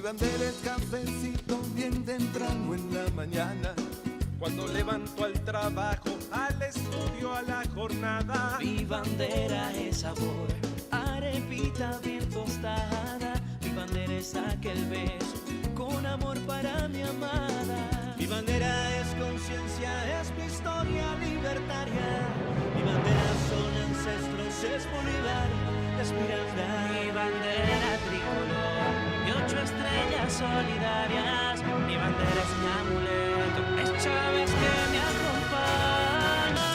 bandera es cafecito bien temprano en la mañana. Cuando levanto al trabajo, al estudio, a la jornada. Mi bandera es sabor, arepita bien tostada. Mi bandera es aquel beso con amor para mi amada. Mi bandera es conciencia, es mi historia libertaria. Mi bandera son ancestros, es Bolívar, es Miranda. Mi bandera tricolor, mi 8 estrellas solidarias. Mi bandera es mi amuleto, es Chávez que me acompaña.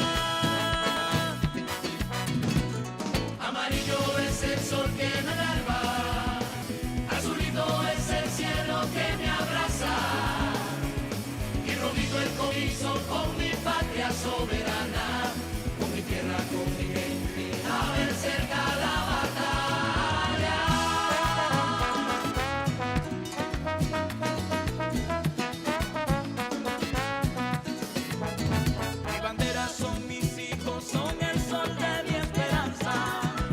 Amarillo es el sol que me alarma, azulito es el cielo que me abraza, y rojito el comiso con mi patria soberana, con mi tierra, con mi gente, a ver cerca la Mi bandera son mis hijos, son el sol de mi esperanza.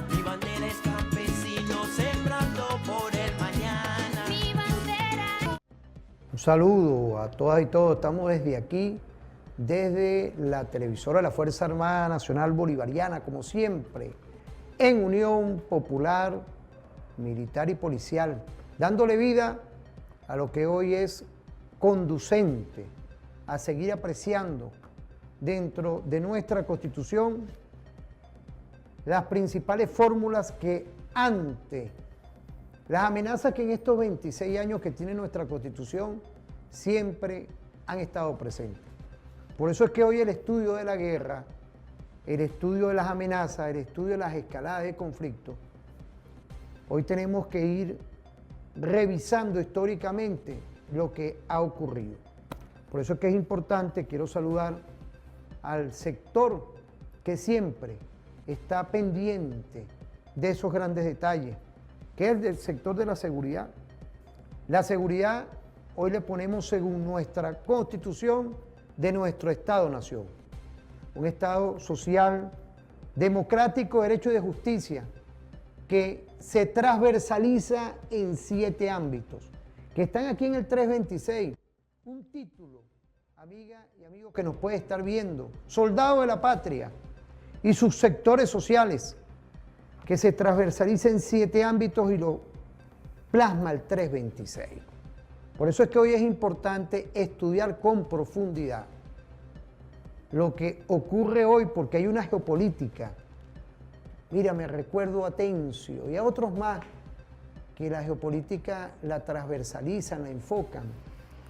Mi bandera es campesino sembrando por el mañana. Mi bandera. Un saludo a todas y todos. Estamos desde aquí, desde la televisora de la Fuerza Armada Nacional Bolivariana, como siempre, en unión popular, militar y policial, dándole vida a lo que hoy es conducente a seguir apreciando dentro de nuestra Constitución las principales fórmulas que ante las amenazas que en estos 26 años que tiene nuestra Constitución siempre han estado presentes. Por eso es que hoy el estudio de la guerra, el estudio de las amenazas, el estudio de las escaladas de conflicto, hoy tenemos que ir revisando históricamente lo que ha ocurrido. Por eso es que es importante, quiero saludar al sector que siempre está pendiente de esos grandes detalles, que es el sector de la seguridad. La seguridad hoy le ponemos según nuestra Constitución de nuestro Estado-Nación. Un Estado social, democrático, de derecho y de justicia, que se transversaliza en 7 ámbitos, que están aquí en el 326. Un título, amiga y amigo que nos puede estar viendo, soldado de la patria y sus sectores sociales, que se transversaliza en 7 ámbitos y lo plasma el 326. Por eso es que hoy es importante estudiar con profundidad lo que ocurre hoy, porque hay una geopolítica. Mira, me recuerdo a Tencio y a otros más que la geopolítica la transversalizan, la enfocan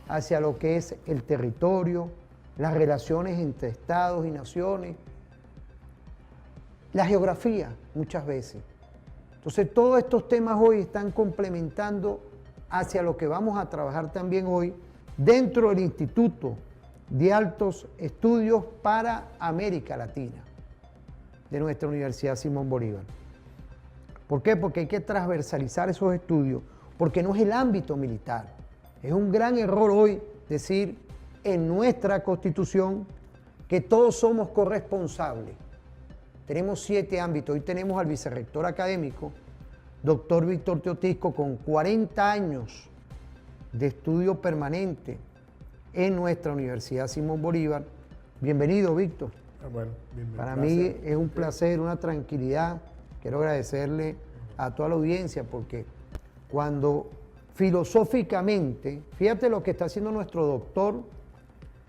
hacia lo que es el territorio, las relaciones entre estados y naciones, la geografía muchas veces. Entonces todos estos temas hoy están complementando hacia lo que vamos a trabajar también hoy dentro del Instituto de Altos Estudios para América Latina de nuestra Universidad Simón Bolívar. ¿Por qué? Porque hay que transversalizar esos estudios, porque no es el ámbito militar. Es un gran error hoy decir en nuestra Constitución que todos somos corresponsables. Tenemos 7 ámbitos. Hoy tenemos al vicerrector académico, doctor Víctor Teotisco, con 40 años de estudio permanente en nuestra Universidad Simón Bolívar. Bienvenido, Víctor. Bueno, bienvenido. Para mí es un placer, una tranquilidad. Quiero agradecerle a toda la audiencia porque cuando filosóficamente, fíjate lo que está haciendo nuestro doctor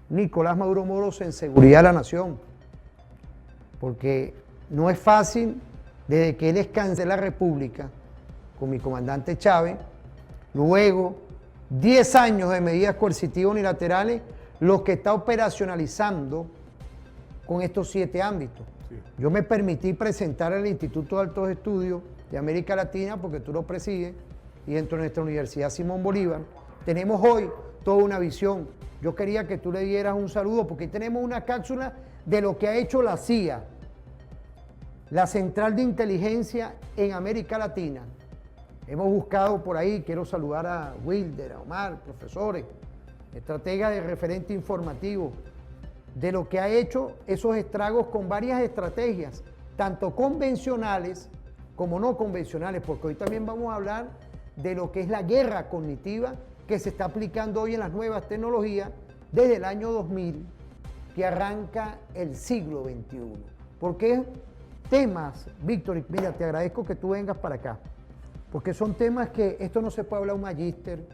Nicolás Maduro Moros en Seguridad de la Nación, porque no es fácil, desde que él es canciller de la República, con mi comandante Chávez, luego 10 años de medidas coercitivas unilaterales, los que está operacionalizando con estos 7 ámbitos. Sí. Yo me permití presentar al Instituto de Altos Estudios de América Latina, porque tú lo presides, y dentro de nuestra Universidad Simón Bolívar, tenemos hoy toda una visión. Yo quería que tú le dieras un saludo, porque tenemos una cápsula de lo que ha hecho la CIA, la Central de Inteligencia en América Latina. Hemos buscado por ahí, quiero saludar a Wilder, a Omar, profesores, estratega de referente informativo, de lo que ha hecho esos estragos con varias estrategias, tanto convencionales como no convencionales, porque hoy también vamos a hablar de lo que es la guerra cognitiva que se está aplicando hoy en las nuevas tecnologías desde el año 2000, que arranca el siglo XXI. Porque temas, Víctor, y mira, te agradezco que tú vengas para acá, porque son temas que esto no se puede hablar un magíster,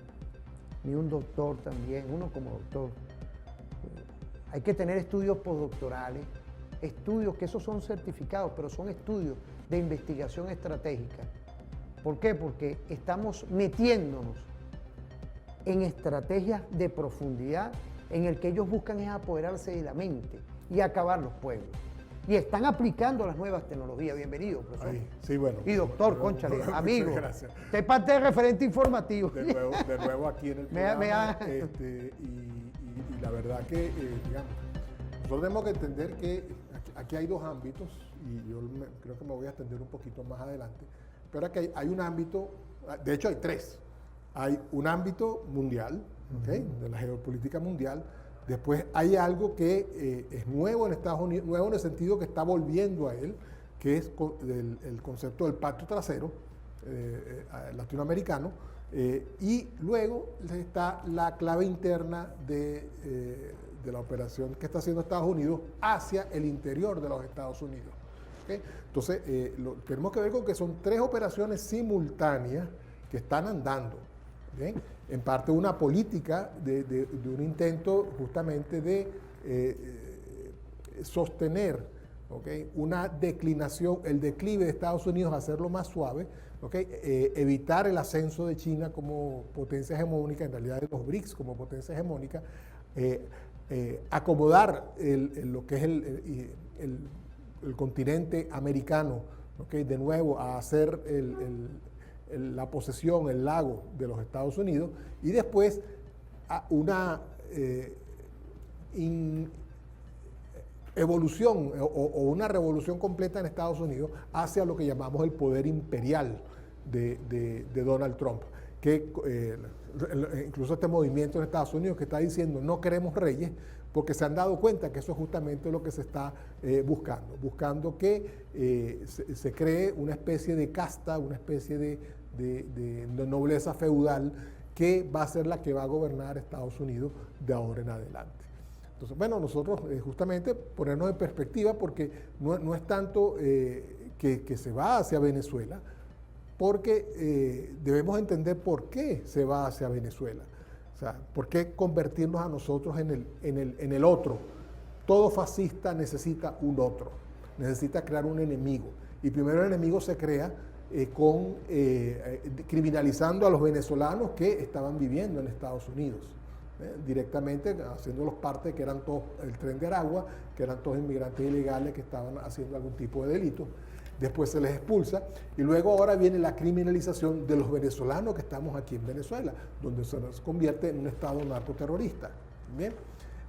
ni un doctor también, uno como doctor. Hay que tener estudios postdoctorales, estudios que esos son certificados, pero son estudios de investigación estratégica. ¿Por qué? Porque estamos metiéndonos en estrategias de profundidad en el que ellos buscan es apoderarse de la mente y acabar los pueblos. Y están aplicando las nuevas tecnologías. Bienvenido, profesor. Ahí, sí, bueno. Y doctor, cónchale, amigo. Gracias. Usted es parte del referente informativo. De nuevo aquí en el programa. Y la verdad que, digamos, nosotros tenemos que entender que aquí hay dos ámbitos, y yo creo que me voy a extender un poquito más adelante, pero aquí hay un ámbito, de hecho hay tres. Hay un ámbito mundial, ¿okay? De la geopolítica mundial. Después hay algo que es nuevo en Estados Unidos, nuevo en el sentido que está volviendo a él, que es el concepto del pacto trasero latinoamericano, y luego está la clave interna de la operación que está haciendo Estados Unidos hacia el interior de los Estados Unidos. ¿Okay? Entonces, tenemos que ver con que son tres operaciones simultáneas que están andando. ¿Bien? En parte una política de un intento justamente de sostener, ¿okay? Una declinación, el declive de Estados Unidos, hacerlo más suave, ¿okay? Evitar el ascenso de China como potencia hegemónica, en realidad de los BRICS como potencia hegemónica, acomodar lo que es el continente americano, ¿okay? De nuevo a hacer la posesión, el lago de los Estados Unidos, y después una evolución o una revolución completa en Estados Unidos hacia lo que llamamos el poder imperial de Donald Trump, que incluso este movimiento en Estados Unidos que está diciendo no queremos reyes, porque se han dado cuenta que eso es justamente lo que se está buscando que se cree una especie de casta, una especie de nobleza feudal que va a ser la que va a gobernar Estados Unidos de ahora en adelante. Entonces, bueno, nosotros justamente ponernos en perspectiva, porque no es tanto que se va hacia Venezuela, porque debemos entender por qué se va hacia Venezuela. O sea, ¿por qué convertirnos a nosotros en el otro? Todo fascista necesita un otro, necesita crear un enemigo. Y primero el enemigo se crea criminalizando a los venezolanos que estaban viviendo en Estados Unidos, directamente haciéndolos parte, que eran todos el Tren de Aragua, que eran todos inmigrantes ilegales que estaban haciendo algún tipo de delito. Después se les expulsa y luego ahora viene la criminalización de los venezolanos que estamos aquí en Venezuela, donde se nos convierte en un estado narcoterrorista. ¿Bien?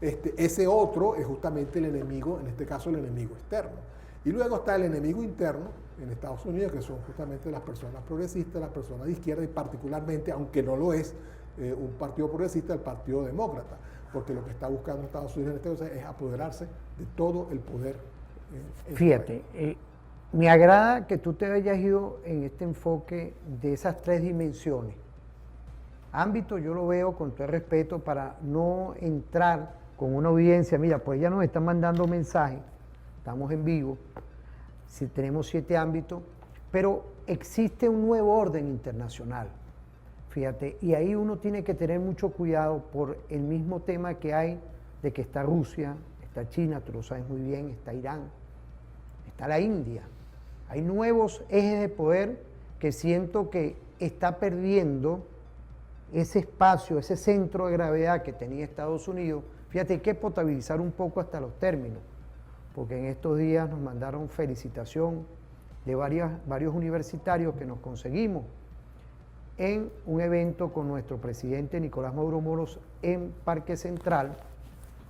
Ese otro es justamente el enemigo, en este caso el enemigo externo. Y luego está el enemigo interno en Estados Unidos, que son justamente las personas progresistas, las personas de izquierda, y particularmente, aunque no lo es, un partido progresista, el Partido Demócrata, porque lo que está buscando Estados Unidos en este caso es apoderarse de todo el poder. Fíjate, me agrada que tú te hayas ido en este enfoque de esas tres dimensiones. Ámbito yo lo veo con todo el respeto para no entrar con una audiencia. Mira, pues ya nos están mandando mensajes, estamos en vivo, si tenemos 7 ámbitos, pero existe un nuevo orden internacional. Fíjate, y ahí uno tiene que tener mucho cuidado por el mismo tema que hay de que está Rusia, está China, tú lo sabes muy bien, está Irán, está la India. Hay nuevos ejes de poder que siento que está perdiendo ese espacio, ese centro de gravedad que tenía Estados Unidos. Fíjate, hay que potabilizar un poco hasta los términos, porque en estos días nos mandaron felicitación de varios universitarios que nos conseguimos en un evento con nuestro presidente Nicolás Maduro Moros en Parque Central,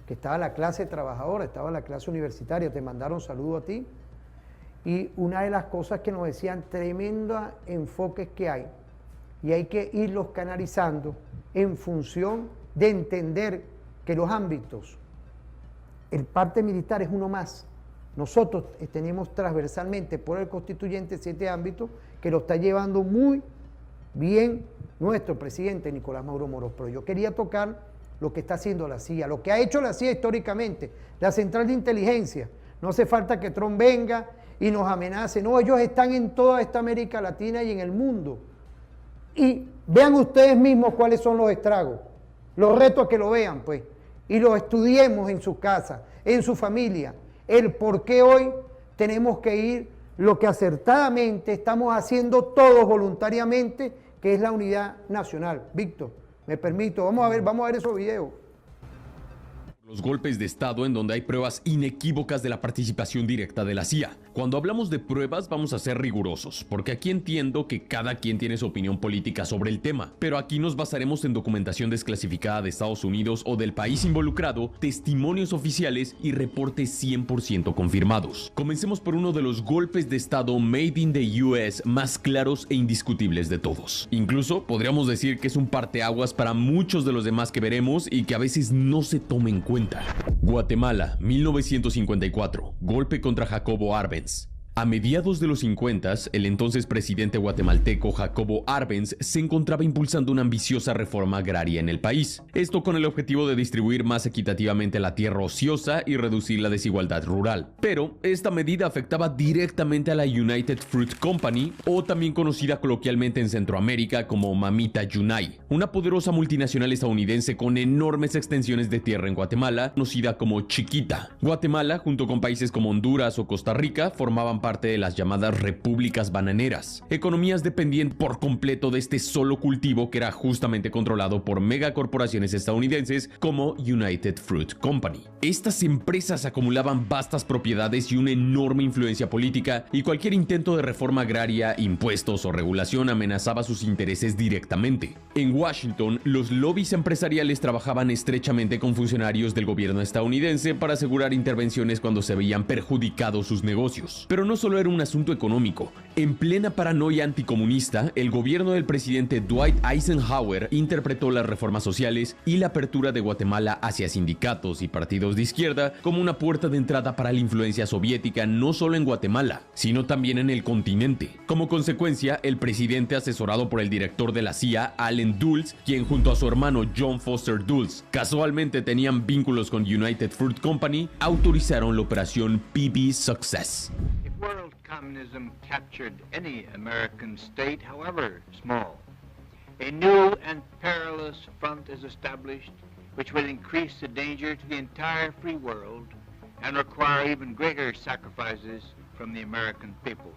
que estaba la clase trabajadora, estaba la clase universitaria, te mandaron saludo a ti. Y una de las cosas que nos decían, tremendos enfoques que hay, y hay que irlos canalizando en función de entender que los ámbitos, el parte militar es uno más. Nosotros tenemos transversalmente por el constituyente 7 ámbitos que lo está llevando muy bien nuestro presidente Nicolás Maduro Moros, pero yo quería tocar lo que está haciendo la CIA, lo que ha hecho la CIA históricamente, la Central de Inteligencia. No hace falta que Trump venga y nos amenace, no, ellos están en toda esta América Latina y en el mundo. Y vean ustedes mismos cuáles son los estragos, los retos que lo vean, pues, y lo estudiemos en su casa, en su familia, el por qué hoy tenemos que ir lo que acertadamente estamos haciendo todos voluntariamente, que es la unidad nacional. Víctor, me permito, vamos a ver esos videos. Los golpes de Estado en donde hay pruebas inequívocas de la participación directa de la CIA. Cuando hablamos de pruebas vamos a ser rigurosos, porque aquí entiendo que cada quien tiene su opinión política sobre el tema, pero aquí nos basaremos en documentación desclasificada de Estados Unidos o del país involucrado, testimonios oficiales y reportes 100% confirmados. Comencemos por uno de los golpes de Estado made in the US más claros e indiscutibles de todos. Incluso podríamos decir que es un parteaguas para muchos de los demás que veremos y que a veces no se tomen en cuenta. Guatemala, 1954. Golpe contra Jacobo Arbenz. A mediados de los 50, el entonces presidente guatemalteco Jacobo Arbenz se encontraba impulsando una ambiciosa reforma agraria en el país. Esto con el objetivo de distribuir más equitativamente la tierra ociosa y reducir la desigualdad rural. Pero esta medida afectaba directamente a la United Fruit Company, o también conocida coloquialmente en Centroamérica como Mamita Yunay, una poderosa multinacional estadounidense con enormes extensiones de tierra en Guatemala, conocida como Chiquita. Guatemala, junto con países como Honduras o Costa Rica, formaban parte de las llamadas repúblicas bananeras, economías dependientes por completo de este solo cultivo que era justamente controlado por megacorporaciones estadounidenses como United Fruit Company. Estas empresas acumulaban vastas propiedades y una enorme influencia política, y cualquier intento de reforma agraria, impuestos o regulación amenazaba sus intereses directamente. En Washington, los lobbies empresariales trabajaban estrechamente con funcionarios del gobierno estadounidense para asegurar intervenciones cuando se veían perjudicados sus negocios. Pero no solo era un asunto económico. En plena paranoia anticomunista, el gobierno del presidente Dwight Eisenhower interpretó las reformas sociales y la apertura de Guatemala hacia sindicatos y partidos de izquierda como una puerta de entrada para la influencia soviética no solo en Guatemala, sino también en el continente. Como consecuencia, el presidente, asesorado por el director de la CIA, Allen Dulles, quien junto a su hermano John Foster Dulles casualmente tenían vínculos con United Fruit Company, autorizaron la operación PB Success. World communism captured any American state, however small, a new and perilous front is established which will increase the danger to the entire free world and require even greater sacrifices from the American people.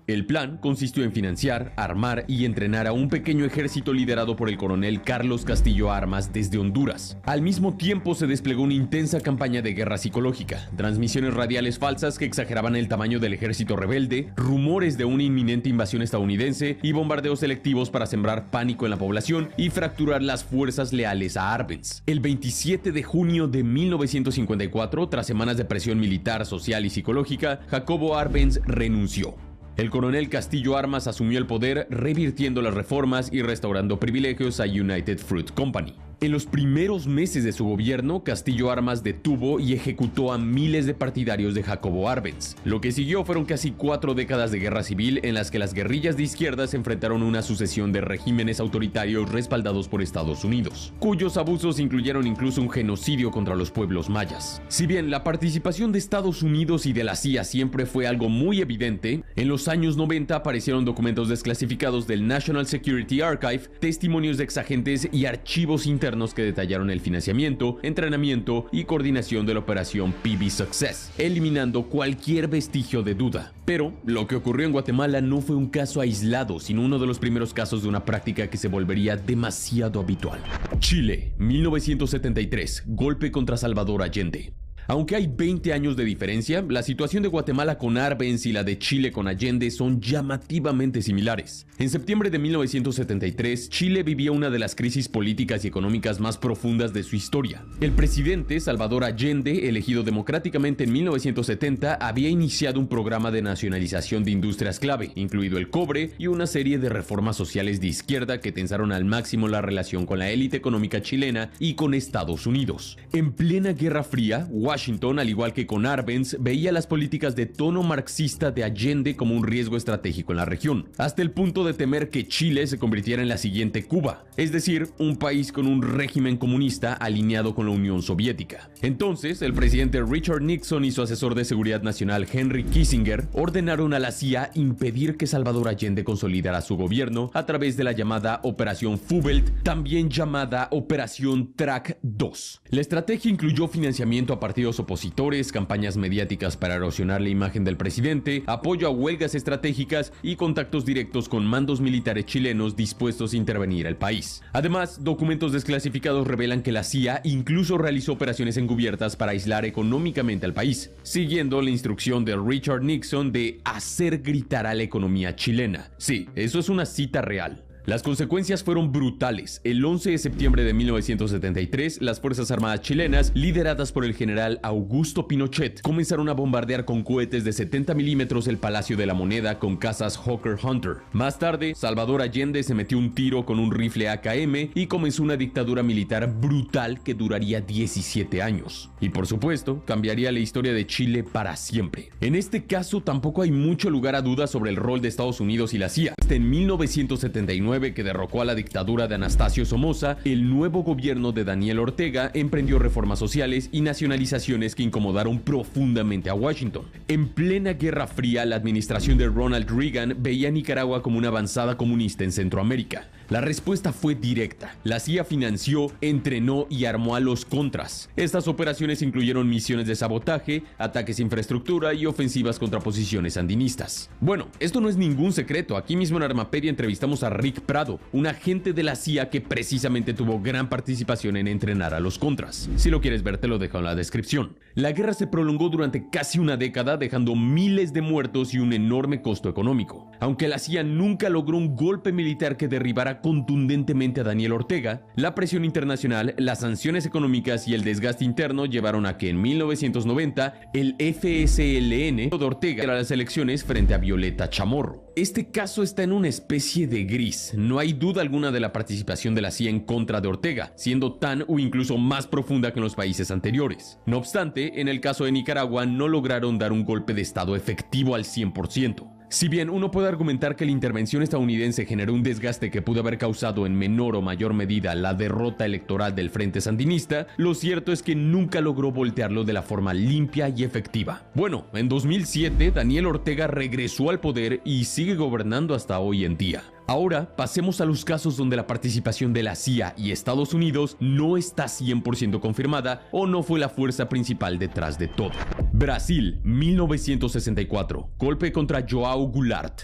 El plan consistió en financiar, armar y entrenar a un pequeño ejército liderado por el coronel Carlos Castillo Armas desde Honduras. Al mismo tiempo se desplegó una intensa campaña de guerra psicológica, transmisiones radiales falsas que exageraban el tamaño del ejército rebelde, rumores de una inminente invasión estadounidense y bombardeos selectivos para sembrar pánico en la población y fracturar las fuerzas leales a Arbenz. El 27 de junio de 1954, tras semanas de presión militar, social y psicológica, Jacobo Arbenz renunció. El coronel Castillo Armas asumió el poder, revirtiendo las reformas y restaurando privilegios a United Fruit Company. En los primeros meses de su gobierno, Castillo Armas detuvo y ejecutó a miles de partidarios de Jacobo Arbenz. Lo que siguió fueron casi 4 décadas de guerra civil en las que las guerrillas de izquierda se enfrentaron a una sucesión de regímenes autoritarios respaldados por Estados Unidos, cuyos abusos incluyeron incluso un genocidio contra los pueblos mayas. Si bien la participación de Estados Unidos y de la CIA siempre fue algo muy evidente, en los años 90 aparecieron documentos desclasificados del National Security Archive, testimonios de exagentes y archivos internos que detallaron el financiamiento, entrenamiento y coordinación de la operación PB Success, eliminando cualquier vestigio de duda. Pero lo que ocurrió en Guatemala no fue un caso aislado, sino uno de los primeros casos de una práctica que se volvería demasiado habitual. Chile, 1973, golpe contra Salvador Allende. Aunque hay 20 años de diferencia, la situación de Guatemala con Arbenz y la de Chile con Allende son llamativamente similares. En septiembre de 1973, Chile vivía una de las crisis políticas y económicas más profundas de su historia. El presidente Salvador Allende, elegido democráticamente en 1970, había iniciado un programa de nacionalización de industrias clave, incluido el cobre, y una serie de reformas sociales de izquierda que tensaron al máximo la relación con la élite económica chilena y con Estados Unidos. En plena Guerra Fría, Washington Washington, al igual que con Arbenz, veía las políticas de tono marxista de Allende como un riesgo estratégico en la región, hasta el punto de temer que Chile se convirtiera en la siguiente Cuba, es decir, un país con un régimen comunista alineado con la Unión Soviética. Entonces, el presidente Richard Nixon y su asesor de seguridad nacional Henry Kissinger ordenaron a la CIA impedir que Salvador Allende consolidara su gobierno a través de la llamada Operación Fubelt, también llamada Operación Track 2. La estrategia incluyó financiamiento a partidos opositores, campañas mediáticas para erosionar la imagen del presidente, apoyo a huelgas estratégicas y contactos directos con mandos militares chilenos dispuestos a intervenir el país. Además, documentos desclasificados revelan que la CIA incluso realizó operaciones encubiertas para aislar económicamente al país, siguiendo la instrucción de Richard Nixon de hacer gritar a la economía chilena. Sí, eso es una cita real. Las consecuencias fueron brutales. El 11 de septiembre de 1973, las Fuerzas Armadas chilenas, lideradas por el general Augusto Pinochet, comenzaron a bombardear con cohetes de 70 milímetros el Palacio de la Moneda con cazas Hawker Hunter. Más tarde, Salvador Allende se metió un tiro con un rifle AKM y comenzó una dictadura militar brutal que duraría 17 años. Y por supuesto, cambiaría la historia de Chile para siempre. En este caso, tampoco hay mucho lugar a dudas sobre el rol de Estados Unidos y la CIA. Hasta en 1979, que derrocó a la dictadura de Anastasio Somoza, el nuevo gobierno de Daniel Ortega emprendió reformas sociales y nacionalizaciones que incomodaron profundamente a Washington. En plena Guerra Fría, la administración de Ronald Reagan veía a Nicaragua como una avanzada comunista en Centroamérica. La respuesta fue directa. La CIA financió, entrenó y armó a los contras. Estas operaciones incluyeron misiones de sabotaje, ataques a infraestructura y ofensivas contra posiciones sandinistas. Bueno, esto no es ningún secreto. Aquí mismo en Armapedia entrevistamos a Rick Prado, un agente de la CIA que precisamente tuvo gran participación en entrenar a los contras. Si lo quieres ver, te lo dejo en la descripción. La guerra se prolongó durante casi una década, dejando miles de muertos y un enorme costo económico. Aunque la CIA nunca logró un golpe militar que derribara contundentemente a Daniel Ortega, la presión internacional, las sanciones económicas y el desgaste interno llevaron a que en 1990 el FSLN de Ortega ganara las elecciones frente a Violeta Chamorro. Este caso está en una especie de gris. No hay duda alguna de la participación de la CIA en contra de Ortega, siendo tan o incluso más profunda que en los países anteriores. No obstante, en el caso de Nicaragua no lograron dar un golpe de estado efectivo al 100%. Si bien uno puede argumentar que la intervención estadounidense generó un desgaste que pudo haber causado en menor o mayor medida la derrota electoral del Frente Sandinista, lo cierto es que nunca logró voltearlo de la forma limpia y efectiva. Bueno, en 2007 Daniel Ortega regresó al poder y sigue gobernando hasta hoy en día. Ahora pasemos a los casos donde la participación de la CIA y Estados Unidos no está 100% confirmada o no fue la fuerza principal detrás de todo. Brasil, 1964. Golpe contra João Goulart.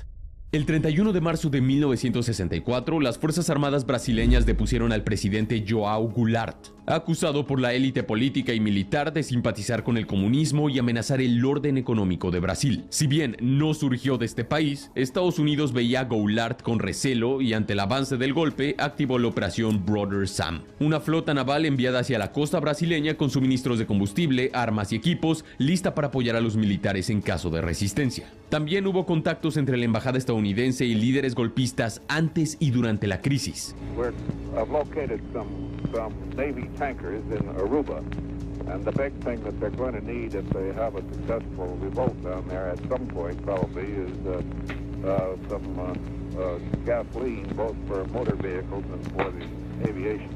El 31 de marzo de 1964, las Fuerzas Armadas brasileñas depusieron al presidente João Goulart, acusado por la élite política y militar de simpatizar con el comunismo y amenazar el orden económico de Brasil. Si bien no surgió de este país, Estados Unidos veía a Goulart con recelo y ante el avance del golpe activó la operación Brother Sam, una flota naval enviada hacia la costa brasileña con suministros de combustible, armas y equipos, lista para apoyar a los militares en caso de resistencia. También hubo contactos entre la embajada estadounidense y líderes golpistas antes y durante la crisis. I've located some Navy tankers in Aruba, and the big thing that they're going to need if they have a successful revolt down there at some point probably is some gasoline, both for motor vehicles and for the aviation.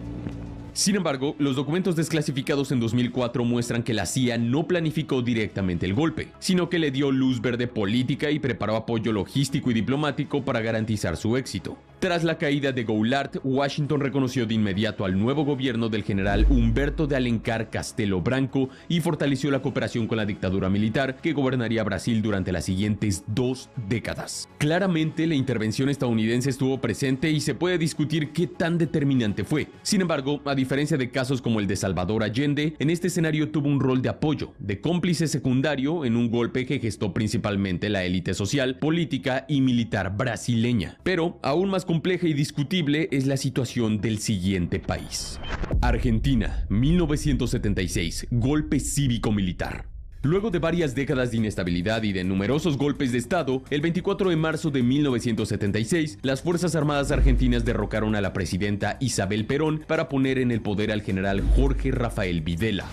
Sin embargo, los documentos desclasificados en 2004 muestran que la CIA no planificó directamente el golpe, sino que le dio luz verde política y preparó apoyo logístico y diplomático para garantizar su éxito. Tras la caída de Goulart, Washington reconoció de inmediato al nuevo gobierno del general Humberto de Alencar Castelo Branco y fortaleció la cooperación con la dictadura militar que gobernaría Brasil durante las siguientes 2 décadas. Claramente, la intervención estadounidense estuvo presente y se puede discutir qué tan determinante fue. Sin embargo, a diferencia de casos como el de Salvador Allende, en este escenario tuvo un rol de apoyo, de cómplice secundario en un golpe que gestó principalmente la élite social, política y militar brasileña. Pero, aún más compleja y discutible es la situación del siguiente país. Argentina, 1976, golpe cívico-militar. Luego de varias décadas de inestabilidad y de numerosos golpes de estado, el 24 de marzo de 1976, las Fuerzas Armadas argentinas derrocaron a la presidenta Isabel Perón para poner en el poder al general Jorge Rafael Videla.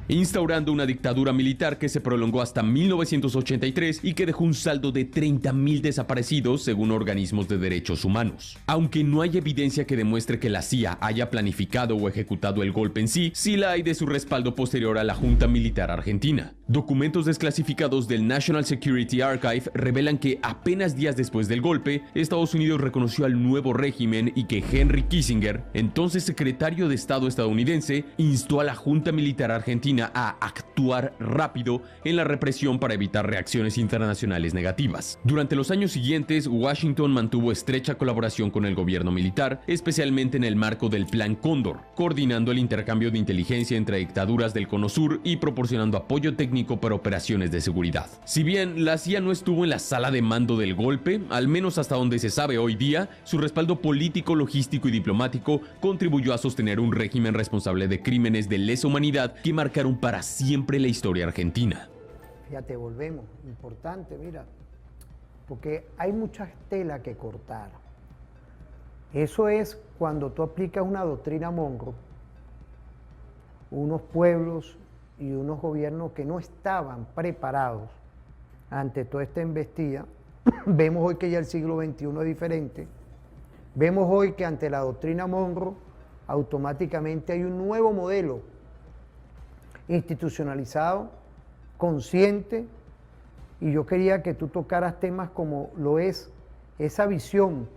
instaurando una dictadura militar que se prolongó hasta 1983 y que dejó un saldo de 30.000 desaparecidos según organismos de derechos humanos. Aunque no hay evidencia que demuestre que la CIA haya planificado o ejecutado el golpe en sí, sí la hay de su respaldo posterior a la Junta Militar Argentina. Documentos desclasificados del National Security Archive revelan que apenas días después del golpe, Estados Unidos reconoció al nuevo régimen y que Henry Kissinger, entonces secretario de Estado estadounidense, instó a la Junta Militar Argentina a actuar rápido en la represión para evitar reacciones internacionales negativas. Durante los años siguientes, Washington mantuvo estrecha colaboración con el gobierno militar, especialmente en el marco del Plan Cóndor, coordinando el intercambio de inteligencia entre dictaduras del Cono Sur y proporcionando apoyo técnico para operaciones de seguridad. Si bien la CIA no estuvo en la sala de mando del golpe, al menos hasta donde se sabe hoy día, su respaldo político, logístico y diplomático contribuyó a sostener un régimen responsable de crímenes de lesa humanidad que marcaron para siempre la historia argentina. Fíjate, volvemos, importante, mira, porque hay mucha tela que cortar. Eso es cuando tú aplicas una doctrina Monroe, unos pueblos y unos gobiernos que no estaban preparados ante toda esta embestida. Vemos hoy que ya el siglo XXI es diferente. Vemos hoy que ante la doctrina Monroe automáticamente hay un nuevo modelo institucionalizado, consciente, y yo quería que tú tocaras temas como lo es esa visión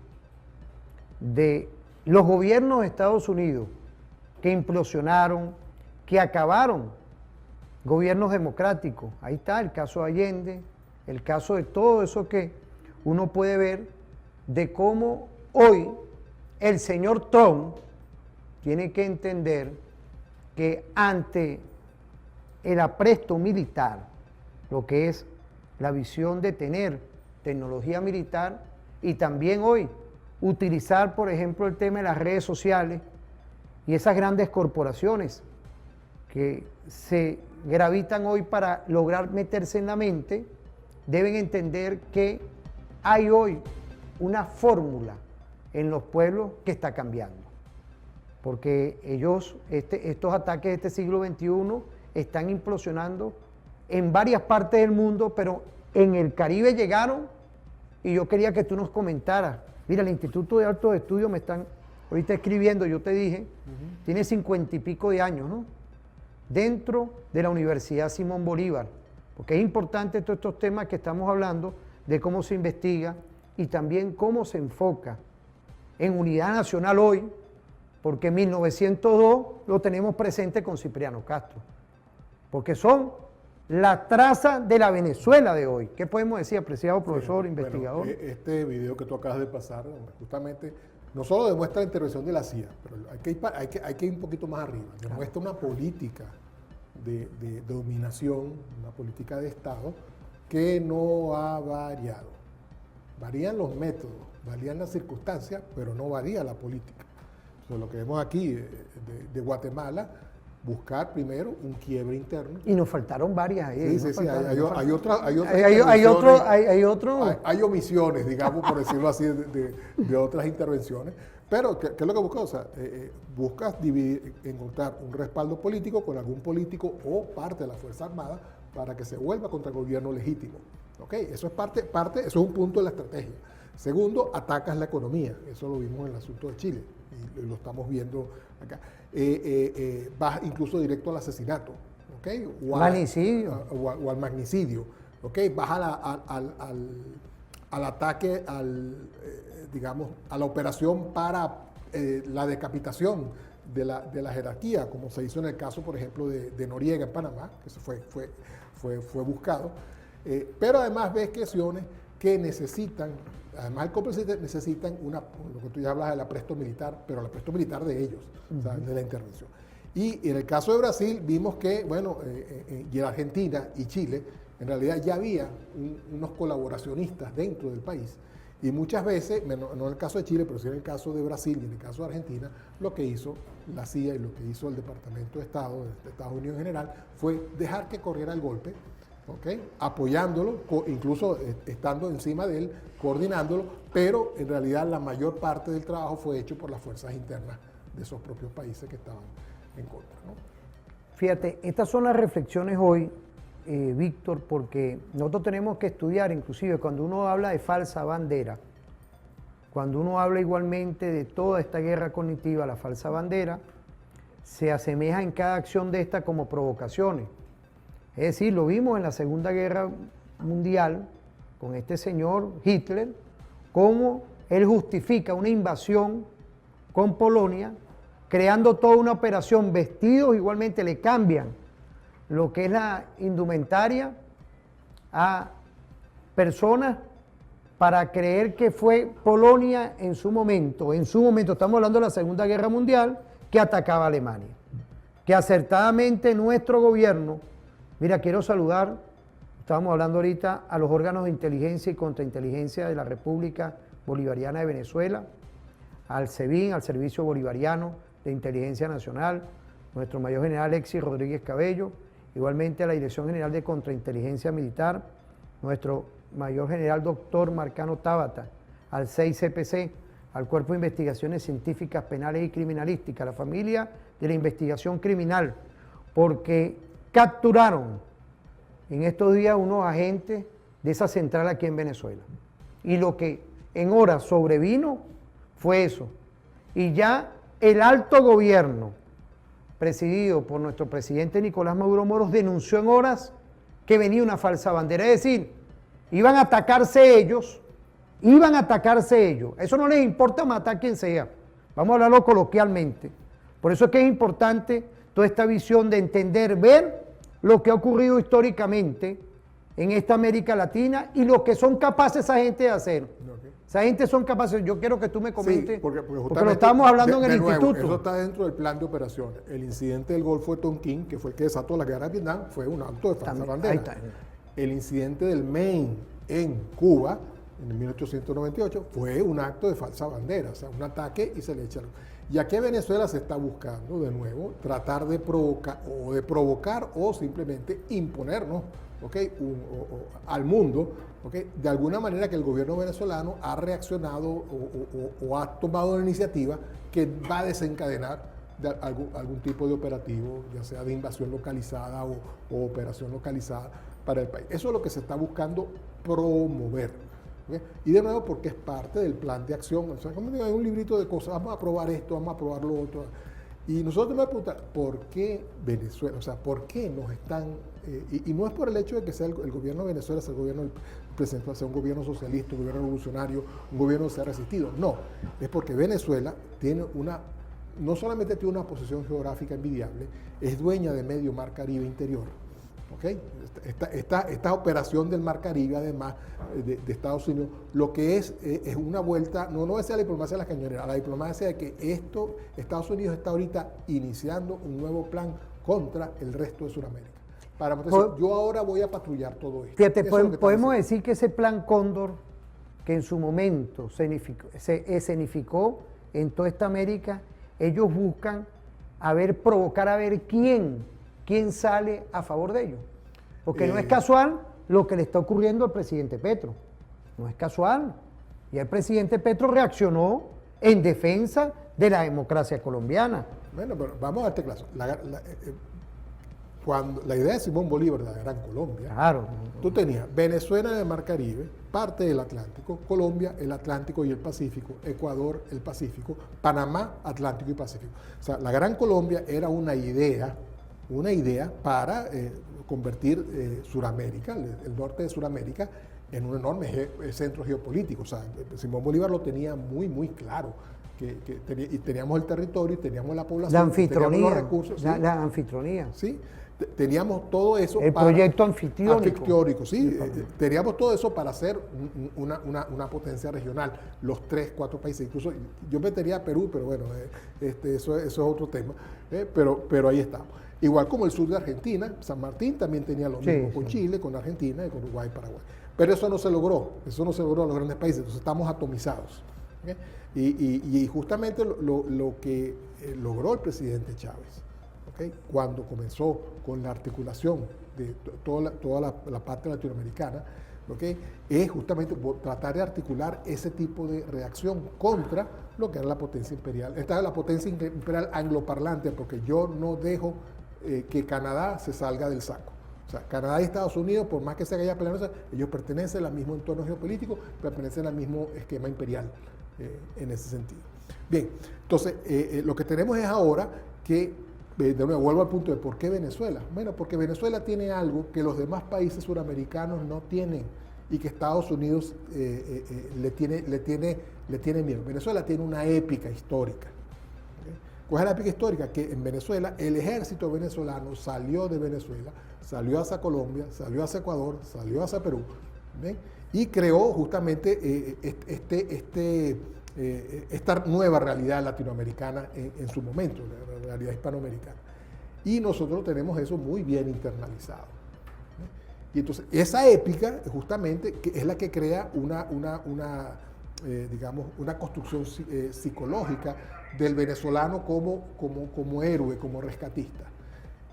de los gobiernos de Estados Unidos que implosionaron, que acabaron, gobiernos democráticos. Ahí está el caso de Allende, el caso de todo eso que uno puede ver de cómo hoy el señor Trump tiene que entender que ante el apresto militar, lo que es la visión de tener tecnología militar y también hoy utilizar, por ejemplo, el tema de las redes sociales y esas grandes corporaciones que se gravitan hoy para lograr meterse en la mente, deben entender que hay hoy una fórmula en los pueblos que está cambiando. Porque ellos, estos ataques de este siglo XXI están implosionando en varias partes del mundo, pero en el Caribe llegaron, y yo quería que tú nos comentaras. Mira, el Instituto de Altos Estudios me están ahorita escribiendo, yo te dije, tiene 50 y pico de años, ¿no? Dentro de la Universidad Simón Bolívar, porque es importante todos estos temas que estamos hablando, de cómo se investiga y también cómo se enfoca en Unidad Nacional hoy, porque en 1902 lo tenemos presente con Cipriano Castro, porque son la traza de la Venezuela de hoy. ¿Qué podemos decir, apreciado profesor, investigador? Bueno, este video que tú acabas de pasar, justamente, no solo demuestra la intervención de la CIA, pero hay que ir un poquito más arriba. Demuestra una política de dominación, una política de Estado que no ha variado. Varían los métodos, varían las circunstancias, pero no varía la política. Entonces, lo que vemos aquí de Guatemala, buscar primero un quiebre interno. Y nos faltaron varias ahí. Sí, hay omisiones, digamos, por decirlo así, de otras intervenciones. Pero, ¿qué es lo que buscas? O sea, buscas encontrar un respaldo político con algún político o parte de la Fuerza Armada para que se vuelva contra el gobierno legítimo. ¿Okay? Eso es eso es un punto de la estrategia. Segundo, atacas la economía. Eso lo vimos en el asunto de Chile y lo estamos viendo acá. Vas incluso directo al asesinato, ¿okay? Magnicidio. O al magnicidio, ¿okay? Vas al ataque, digamos, a la operación para la decapitación de la jerarquía, como se hizo en el caso, por ejemplo, de Noriega en Panamá, que eso fue buscado. Pero además ves cuestiones que necesitan, además el cómplice necesitan lo que tú ya hablas del apresto militar, pero el apresto militar de ellos, o sea, de la intervención. Y en el caso de Brasil vimos que, bueno, y en Argentina y Chile, en realidad ya había unos colaboracionistas dentro del país. Y muchas veces, no en el caso de Chile, pero sí en el caso de Brasil y en el caso de Argentina, lo que hizo la CIA y lo que hizo el Departamento de Estado de Estados Unidos en general fue dejar que corriera el golpe, ¿okay? Apoyándolo, incluso estando encima de él, coordinándolo, pero en realidad la mayor parte del trabajo fue hecho por las fuerzas internas de esos propios países que estaban en contra, ¿no? Fíjate, estas son las reflexiones hoy, Víctor, porque nosotros tenemos que estudiar, inclusive cuando uno habla de falsa bandera, cuando uno habla igualmente de toda esta guerra cognitiva, la falsa bandera, se asemeja en cada acción de esta como provocaciones. Es decir, lo vimos en la Segunda Guerra Mundial con este señor Hitler, cómo él justifica una invasión con Polonia, creando toda una operación, vestidos igualmente le cambian lo que es la indumentaria a personas para creer que fue Polonia en su momento, estamos hablando de la Segunda Guerra Mundial, que atacaba a Alemania. Que acertadamente nuestro gobierno, mira, quiero saludar, estábamos hablando ahorita, a los órganos de inteligencia y contrainteligencia de la República Bolivariana de Venezuela, al SEBIN, al Servicio Bolivariano de Inteligencia Nacional, nuestro mayor general Alexis Rodríguez Cabello, igualmente a la Dirección General de Contrainteligencia Militar, nuestro mayor general doctor Marcano Tábata, al 6CPC, al Cuerpo de Investigaciones Científicas, Penales y Criminalísticas, a la familia de la investigación criminal, porque capturaron en estos días unos agentes de esa central aquí en Venezuela. Y lo que en horas sobrevino fue eso. Y ya el alto gobierno, presidido por nuestro presidente Nicolás Maduro Moros, denunció en horas que venía una falsa bandera. Es decir, iban a atacarse ellos. Eso no les importa matar a quien sea. Vamos a hablarlo coloquialmente. Por eso es que es importante toda esta visión de entender, ver lo que ha ocurrido históricamente en esta América Latina y lo que son capaces esa gente de hacer. Okay. Esa gente son capaces, yo quiero que tú me comentes, sí, porque lo estamos hablando en el instituto. Eso está dentro del plan de operaciones. El incidente del Golfo de Tonquín, que fue el que desató la guerra de Vietnam, fue un acto de falsa bandera. El incidente del Maine en Cuba, en 1898, fue un acto de falsa bandera, o sea, un ataque y se le echaron. Y aquí en Venezuela se está buscando de nuevo tratar de provocar o simplemente imponernos, ¿okay? Al mundo, ¿okay? De alguna manera que el gobierno venezolano ha reaccionado o ha tomado una iniciativa que va a desencadenar algún tipo de operativo, ya sea de invasión localizada o operación localizada para el país. Eso es lo que se está buscando promover. ¿Okay? Y de nuevo porque es parte del plan de acción. O sea, como digo, hay un librito de cosas, vamos a aprobar esto, vamos a aprobar lo otro. Y nosotros tenemos que preguntar, ¿por qué Venezuela? O sea, ¿por qué nos están...? Y no es por el hecho de que sea el gobierno de Venezuela, sea el gobierno del presidente, sea un gobierno socialista, un gobierno revolucionario, un gobierno que se ha resistido. No, es porque Venezuela tiene no solamente tiene una posición geográfica envidiable, es dueña de medio mar Caribe interior. ¿Okay? Esta operación del Mar Caribe, además de Estados Unidos, lo que es una vuelta, no es a la diplomacia de las cañoneras, a la diplomacia de que Estados Unidos está ahorita iniciando un nuevo plan contra el resto de Sudamérica. Para decir, yo ahora voy a patrullar todo esto. Fíjate, podemos decir que ese plan Cóndor, que en su momento se escenificó en toda esta América, ellos buscan provocar a ver quién sale a favor de ellos. Porque no es casual lo que le está ocurriendo al presidente Petro. No es casual. Y el presidente Petro reaccionó en defensa de la democracia colombiana. Bueno, pero vamos a darte clase. Cuando la idea de Simón Bolívar de la Gran Colombia, claro, tú tenías Venezuela en el Mar Caribe, parte del Atlántico, Colombia, el Atlántico y el Pacífico, Ecuador, el Pacífico, Panamá, Atlántico y Pacífico. O sea, la Gran Colombia era una idea para convertir Sudamérica, el norte de Sudamérica, en un enorme centro geopolítico. O sea, Simón Bolívar lo tenía muy, muy claro. Y teníamos el territorio, y teníamos la población, la anfitrionía, teníamos los recursos. ¿Sí? La anfitrionía. Sí, teníamos todo eso. El proyecto anfictiónico. Sí. Teníamos todo eso para hacer una potencia regional, los 3-4 países. Incluso yo metería a Perú, pero bueno, eso es otro tema. Pero ahí estamos. Igual como el sur de Argentina, San Martín también tenía lo mismo con Chile, con Argentina y con Uruguay y Paraguay. Pero eso no se logró a los grandes países, entonces estamos atomizados. ¿Okay? Y justamente lo que logró el presidente Chávez, ¿okay? Cuando comenzó con la articulación de toda la parte latinoamericana, ¿okay? Es justamente tratar de articular ese tipo de reacción contra lo que era la potencia imperial. Esta es la potencia imperial angloparlante, porque yo no dejo que Canadá se salga del saco. O sea, Canadá y Estados Unidos, por más que se haya peleado, ellos pertenecen al mismo entorno geopolítico, pertenecen al mismo esquema imperial en ese sentido. Bien, entonces lo que tenemos es ahora que, de nuevo, vuelvo al punto de ¿por qué Venezuela? Bueno, porque Venezuela tiene algo que los demás países suramericanos no tienen y que Estados Unidos le tiene miedo. Venezuela tiene una épica histórica. ¿Cuál es la épica histórica? Que en Venezuela el ejército venezolano salió de Venezuela, salió hacia Colombia, salió hacia Ecuador, salió hacia Perú, ¿ven? Y creó justamente esta nueva realidad latinoamericana en su momento, la realidad hispanoamericana. Y nosotros tenemos eso muy bien internalizado. Y entonces esa épica justamente es la que crea digamos, una construcción psicológica del venezolano como héroe, como rescatista.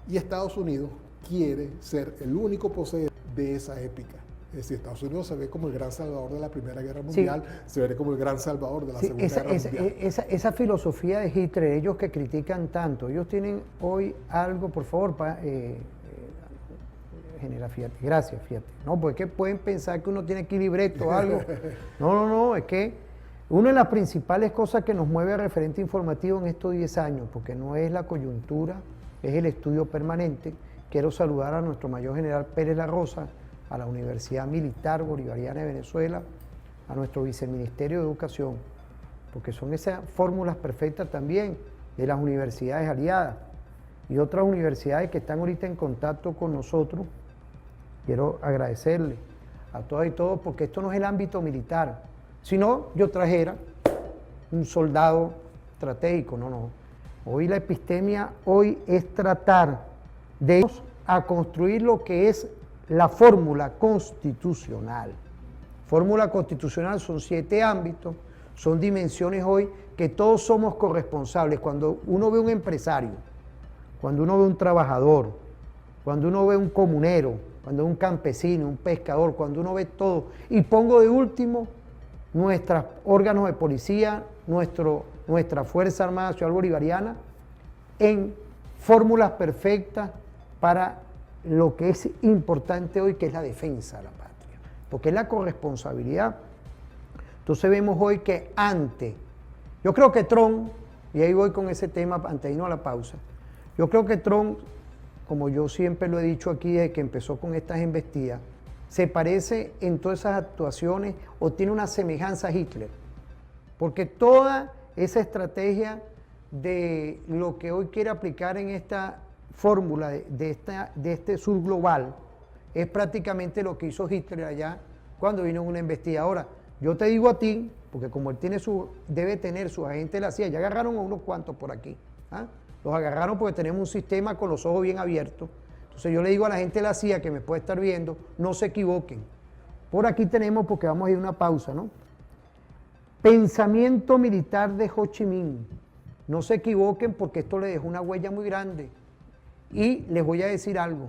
Y Estados Unidos quiere ser el único poseedor de esa épica. Es decir, Estados Unidos se ve como el gran salvador de la Primera Guerra Mundial, se ve como el gran salvador de la Segunda Guerra Mundial. Esa filosofía de Hitler, ellos que critican tanto, ellos tienen hoy algo, por favor, General, fíjate, gracias, fíjate. No, pues es que pueden pensar que uno tiene aquí libreto o algo. No, es que una de las principales cosas que nos mueve a referente informativo en estos 10 años, porque no es la coyuntura, es el estudio permanente. Quiero saludar a nuestro mayor general Pérez La Rosa, a la Universidad Militar Bolivariana de Venezuela, a nuestro Viceministerio de Educación, porque son esas fórmulas perfectas también de las universidades aliadas y otras universidades que están ahorita en contacto con nosotros. Quiero agradecerle a todas y todos, porque esto no es el ámbito militar. Si no, yo trajera un soldado estratégico, no. Hoy la epistemia, hoy es tratar de ir a construir lo que es la fórmula constitucional. Fórmula constitucional son 7 ámbitos, son dimensiones hoy que todos somos corresponsables. Cuando uno ve un empresario, cuando uno ve un trabajador, cuando uno ve un comunero, cuando un campesino, un pescador, cuando uno ve todo, y pongo de último nuestros órganos de policía, nuestra Fuerza Armada Nacional Bolivariana, en fórmulas perfectas para lo que es importante hoy, que es la defensa de la patria, porque es la corresponsabilidad. Entonces vemos hoy que yo creo que Trump, y ahí voy con ese tema antes de irnos a la pausa, yo creo que Trump, como yo siempre lo he dicho aquí desde que empezó con estas embestidas, se parece en todas esas actuaciones o tiene una semejanza a Hitler, porque toda esa estrategia de lo que hoy quiere aplicar en esta fórmula de este sur global es prácticamente lo que hizo Hitler allá cuando vino en una embestida. Ahora, yo te digo a ti, porque como él debe tener su agente de la CIA, ya agarraron a unos cuantos por aquí, los agarraron porque tenemos un sistema con los ojos bien abiertos. Entonces yo le digo a la gente de la CIA que me puede estar viendo, no se equivoquen. Por aquí tenemos, porque vamos a ir a una pausa, ¿no? Pensamiento militar de Ho Chi Minh. No se equivoquen porque esto le dejó una huella muy grande. Y les voy a decir algo,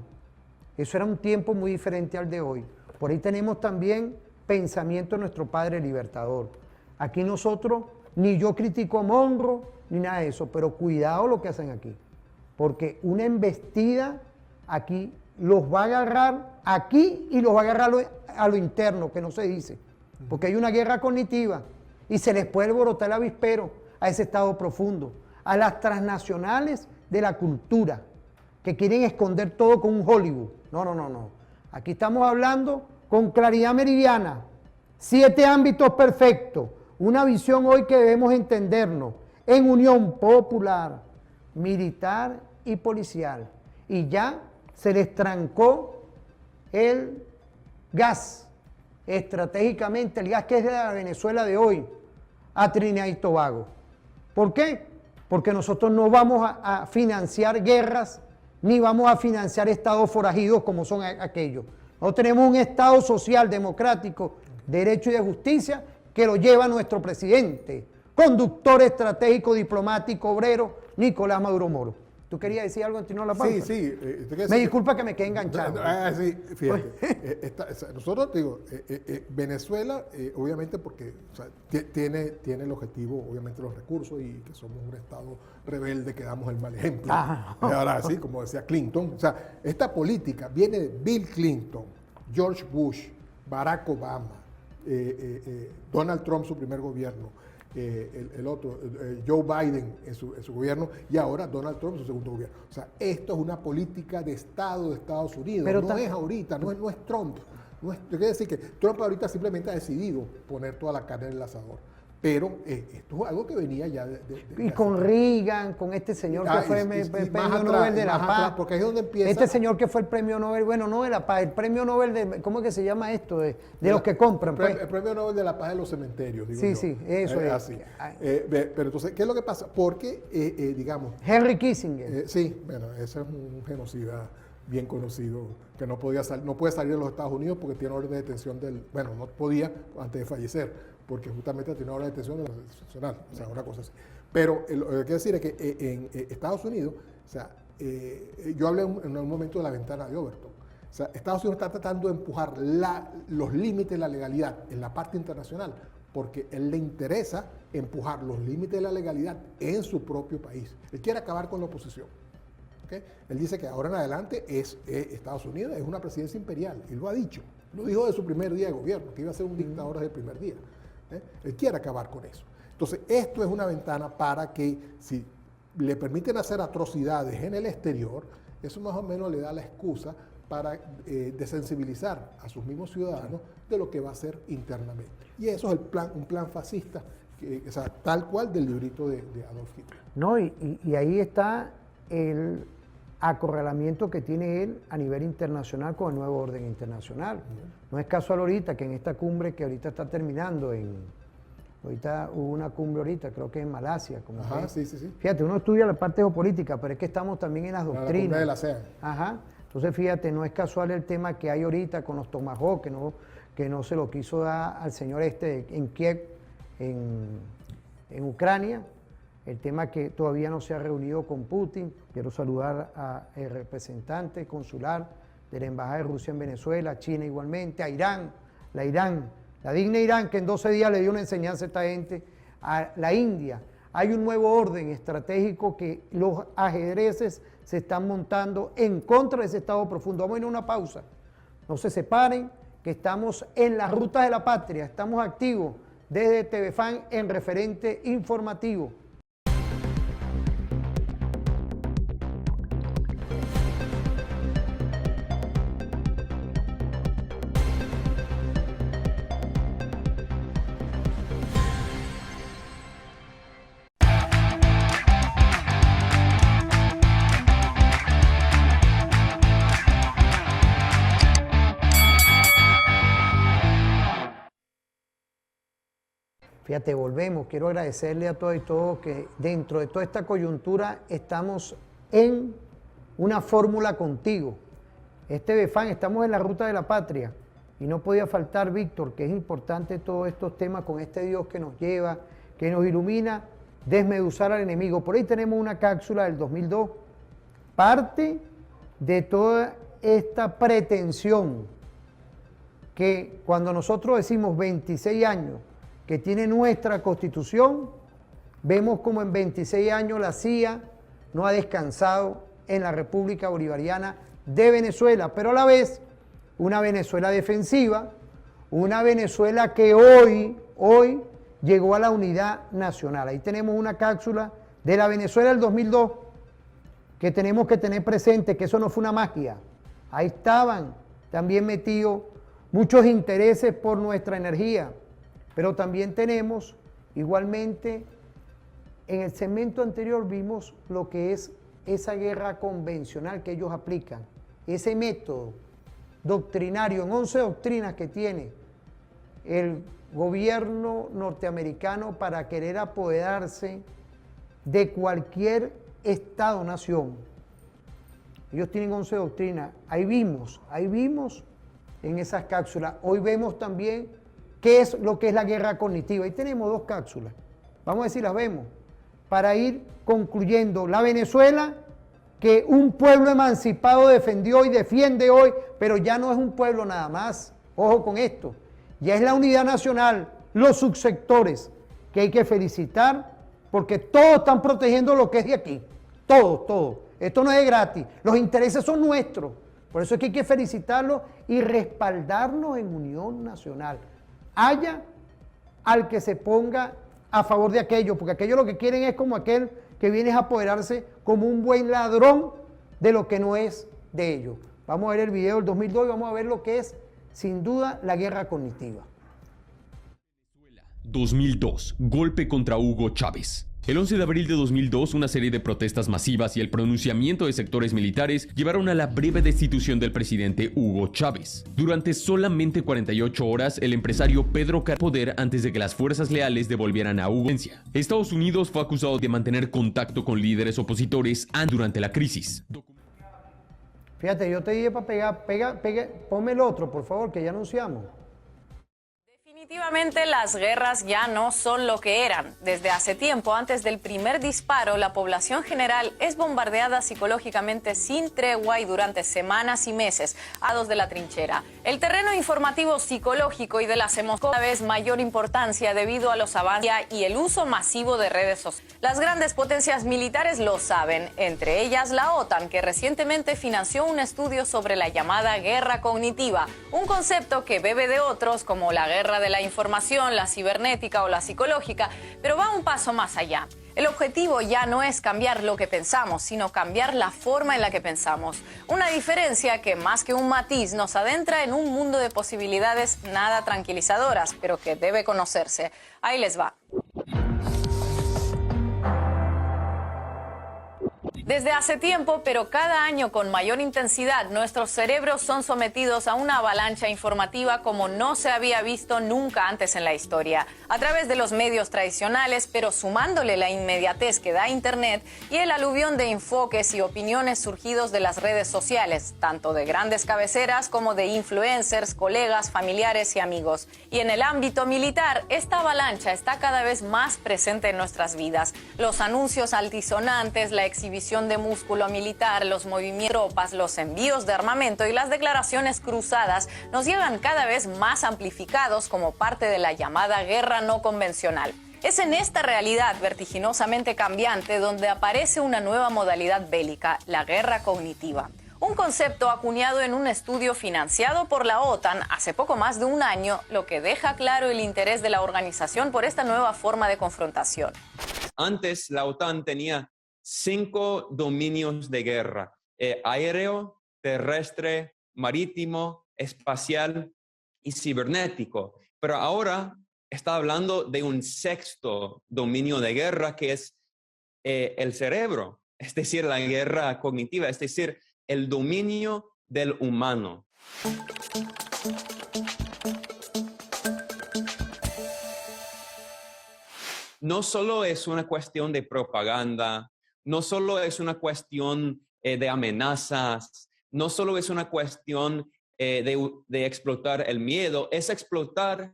eso era un tiempo muy diferente al de hoy. Por ahí tenemos también pensamiento de nuestro padre libertador. Aquí nosotros, ni yo critico a Monroe, ni nada de eso, pero cuidado lo que hacen aquí, porque una embestida aquí los va a agarrar aquí y los va a agarrar a lo interno, que no se dice, porque hay una guerra cognitiva y se les puede alborotar el avispero a ese estado profundo, a las transnacionales de la cultura, que quieren esconder todo con un Hollywood. No. Aquí estamos hablando con claridad meridiana, 7 ámbitos perfectos, una visión hoy que debemos entendernos en unión popular, militar y policial. Y ya se les trancó el gas, estratégicamente el gas que es de la Venezuela de hoy, a Trinidad y Tobago. ¿Por qué? Porque nosotros no vamos a financiar guerras, ni vamos a financiar estados forajidos como son aquellos. Nosotros tenemos un estado social, democrático, de derecho y de justicia, que lo lleva nuestro presidente, conductor estratégico, diplomático, obrero, Nicolás Maduro Moro. ¿Tú querías decir algo antes de irnos a la pausa? Sí. Me disculpa que me quedé enganchado. Sí, fíjate. Nosotros, digo, Venezuela, obviamente porque o sea, tiene el objetivo, obviamente los recursos y que somos un Estado rebelde que damos el mal ejemplo. Ahora sí, como decía Clinton. O sea, esta política viene de Bill Clinton, George Bush, Barack Obama, Donald Trump, su primer gobierno, el otro, Joe Biden en su gobierno, y ahora Donald Trump en su segundo gobierno. O sea, esto es una política de Estado de Estados Unidos, pero no es ahorita, no es Trump. Quiere decir que Trump ahorita simplemente ha decidido poner toda la carne en el asador. Pero esto es algo que venía ya y con Reagan, con este señor que fue el premio Nobel de la Paz. Porque ahí es donde empieza. Este señor que fue el premio Nobel, bueno, no de la Paz, el premio Nobel de, ¿cómo es que se llama esto? De los que compran. El premio Nobel de la Paz de los cementerios, digo yo. Sí, eso es. Así. Pero entonces, ¿qué es lo que pasa? Porque, digamos... Henry Kissinger. Sí, bueno, ese es un genocida bien conocido, que no puede salir de los Estados Unidos porque tiene orden de detención no podía antes de fallecer, porque justamente tiene orden de detención de la Nacional, o sea, una cosa así. Pero lo que quiero decir es que en Estados Unidos, o sea, yo hablé en un momento de la ventana de Overton. O sea, Estados Unidos está tratando de empujar los límites de la legalidad en la parte internacional, porque él le interesa empujar los límites de la legalidad en su propio país. Él quiere acabar con la oposición. ¿Okay? Él dice que ahora en adelante Estados Unidos es una presidencia imperial, y lo ha dicho. Lo dijo de su primer día de gobierno, que iba a ser un dictador desde el primer día. Él quiere acabar con eso. Entonces, esto es una ventana para que si le permiten hacer atrocidades en el exterior, eso más o menos le da la excusa para desensibilizar a sus mismos ciudadanos de lo que va a hacer internamente. Y eso es un plan fascista, o sea, tal cual del librito de Adolf Hitler. No, y ahí está el acorralamiento que tiene él a nivel internacional con el nuevo orden internacional. No es casual ahorita que en esta cumbre que ahorita está terminando, ahorita hubo una cumbre ahorita, creo que en Malasia. Sí. Fíjate, uno estudia la parte geopolítica, pero es que estamos también en las doctrinas. La cumbre de la ASEAN. Entonces fíjate, no es casual el tema que hay ahorita con los Tomahawk, que no se lo quiso dar al señor en Kiev, en Ucrania. El tema que todavía no se ha reunido con Putin. Quiero saludar al representante consular de la Embajada de Rusia en Venezuela, a China igualmente, a Irán, la digna Irán, que en 12 días le dio una enseñanza a esta gente, a la India. Hay un nuevo orden estratégico que los ajedrezes se están montando en contra de ese estado profundo. Vamos a ir a una pausa. No se separen, que estamos en las rutas de la patria, estamos activos desde TVFAN en referente informativo. Fíjate, volvemos. Quiero agradecerle a todos y todos que dentro de toda esta coyuntura estamos en una fórmula contigo. TVFAN, estamos en la ruta de la patria y no podía faltar Víctor, que es importante todos estos temas con este Dios que nos lleva, que nos ilumina, desmeduzar al enemigo. Por ahí tenemos una cápsula del 2002, parte de toda esta pretensión que cuando nosotros decimos 26 años, que tiene nuestra Constitución, vemos como en 26 años la CIA no ha descansado en la República Bolivariana de Venezuela, pero a la vez una Venezuela defensiva, una Venezuela que hoy llegó a la unidad nacional. Ahí tenemos una cápsula de la Venezuela del 2002 que tenemos que tener presente, que eso no fue una magia. Ahí estaban también metidos muchos intereses por nuestra energía. Pero también tenemos, igualmente, en el segmento anterior vimos lo que es esa guerra convencional que ellos aplican, ese método doctrinario, en 11 doctrinas que tiene el gobierno norteamericano para querer apoderarse de cualquier Estado-nación. Ellos tienen 11 doctrinas. Ahí vimos en esas cápsulas. Hoy vemos también qué es lo que es la guerra cognitiva. Ahí tenemos dos cápsulas. Vamos a ver si las vemos. Para ir concluyendo la Venezuela que un pueblo emancipado defendió y defiende hoy, pero ya no es un pueblo nada más. Ojo con esto, ya es la unidad nacional, los subsectores, que hay que felicitar, porque todos están protegiendo lo que es de aquí. Todo. Esto no es gratis, los intereses son nuestros. Por eso es que hay que felicitarlos y respaldarnos en unión nacional. Haya al que se ponga a favor de aquello, porque aquello lo que quieren es como aquel que viene a apoderarse como un buen ladrón de lo que no es de ellos. Vamos a ver el video del 2002 y vamos a ver lo que es, sin duda, la guerra cognitiva. 2002, golpe contra Hugo Chávez. El 11 de abril de 2002, una serie de protestas masivas y el pronunciamiento de sectores militares llevaron a la breve destitución del presidente Hugo Chávez. Durante solamente 48 horas, el empresario Pedro Carrillo poder antes de que las fuerzas leales devolvieran a Hugo. Estados Unidos fue acusado de mantener contacto con líderes opositores durante la crisis. Fíjate, yo te dije para pegar, ponme el otro, por favor, que ya anunciamos. Definitivamente las guerras ya no son lo que eran. Desde hace tiempo, antes del primer disparo, la población general es bombardeada psicológicamente sin tregua y durante semanas y meses, ados de la trinchera. El terreno informativo psicológico y de las emociones cada vez mayor importancia debido a los avances y el uso masivo de redes sociales. Las grandes potencias militares lo saben, entre ellas la OTAN, que recientemente financió un estudio sobre la llamada guerra cognitiva, un concepto que bebe de otros como la guerra de la información, la cibernética o la psicológica, pero va un paso más allá. El objetivo ya no es cambiar lo que pensamos, sino cambiar la forma en la que pensamos. Una diferencia que más que un matiz nos adentra en un mundo de posibilidades nada tranquilizadoras, pero que debe conocerse. Ahí les va. Desde hace tiempo, pero cada año con mayor intensidad, nuestros cerebros son sometidos a una avalancha informativa como no se había visto nunca antes en la historia. A través de los medios tradicionales, pero sumándole la inmediatez que da Internet y el aluvión de enfoques y opiniones surgidos de las redes sociales, tanto de grandes cabeceras como de influencers, colegas, familiares y amigos. Y en el ámbito militar, esta avalancha está cada vez más presente en nuestras vidas. Los anuncios altisonantes, la exhibición de músculo militar, los movimientos de tropas, los envíos de armamento y las declaraciones cruzadas nos llegan cada vez más amplificados como parte de la llamada guerra no convencional. Es en esta realidad vertiginosamente cambiante donde aparece una nueva modalidad bélica, la guerra cognitiva. Un concepto acuñado en un estudio financiado por la OTAN hace poco más de un año, lo que deja claro el interés de la organización por esta nueva forma de confrontación. Antes la OTAN tenía 5 dominios de guerra: aéreo, terrestre, marítimo, espacial y cibernético. Pero ahora está hablando de un 6º dominio de guerra, que es el cerebro, es decir, la guerra cognitiva, es decir, el dominio del humano. No solo es una cuestión de propaganda, no solo es una cuestión de amenazas, no solo es una cuestión de explotar el miedo, es explotar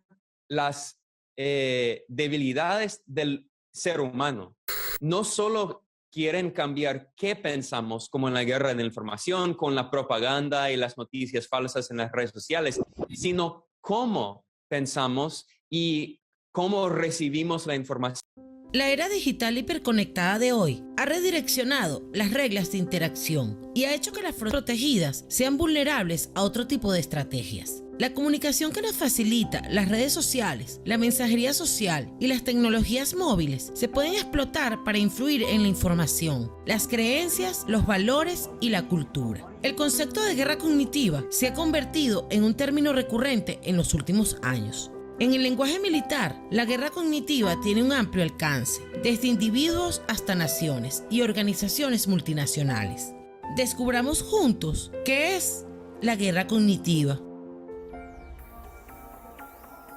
las debilidades del ser humano. No solo quieren cambiar qué pensamos, como en la guerra de la información, con la propaganda y las noticias falsas en las redes sociales, sino cómo pensamos y cómo recibimos la información. La era digital hiperconectada de hoy ha redireccionado las reglas de interacción y ha hecho que las fronteras protegidas sean vulnerables a otro tipo de estrategias. La comunicación que nos facilita las redes sociales, la mensajería social y las tecnologías móviles se pueden explotar para influir en la información, las creencias, los valores y la cultura. El concepto de guerra cognitiva se ha convertido en un término recurrente en los últimos años. En el lenguaje militar, la guerra cognitiva tiene un amplio alcance, desde individuos hasta naciones y organizaciones multinacionales. Descubramos juntos qué es la guerra cognitiva.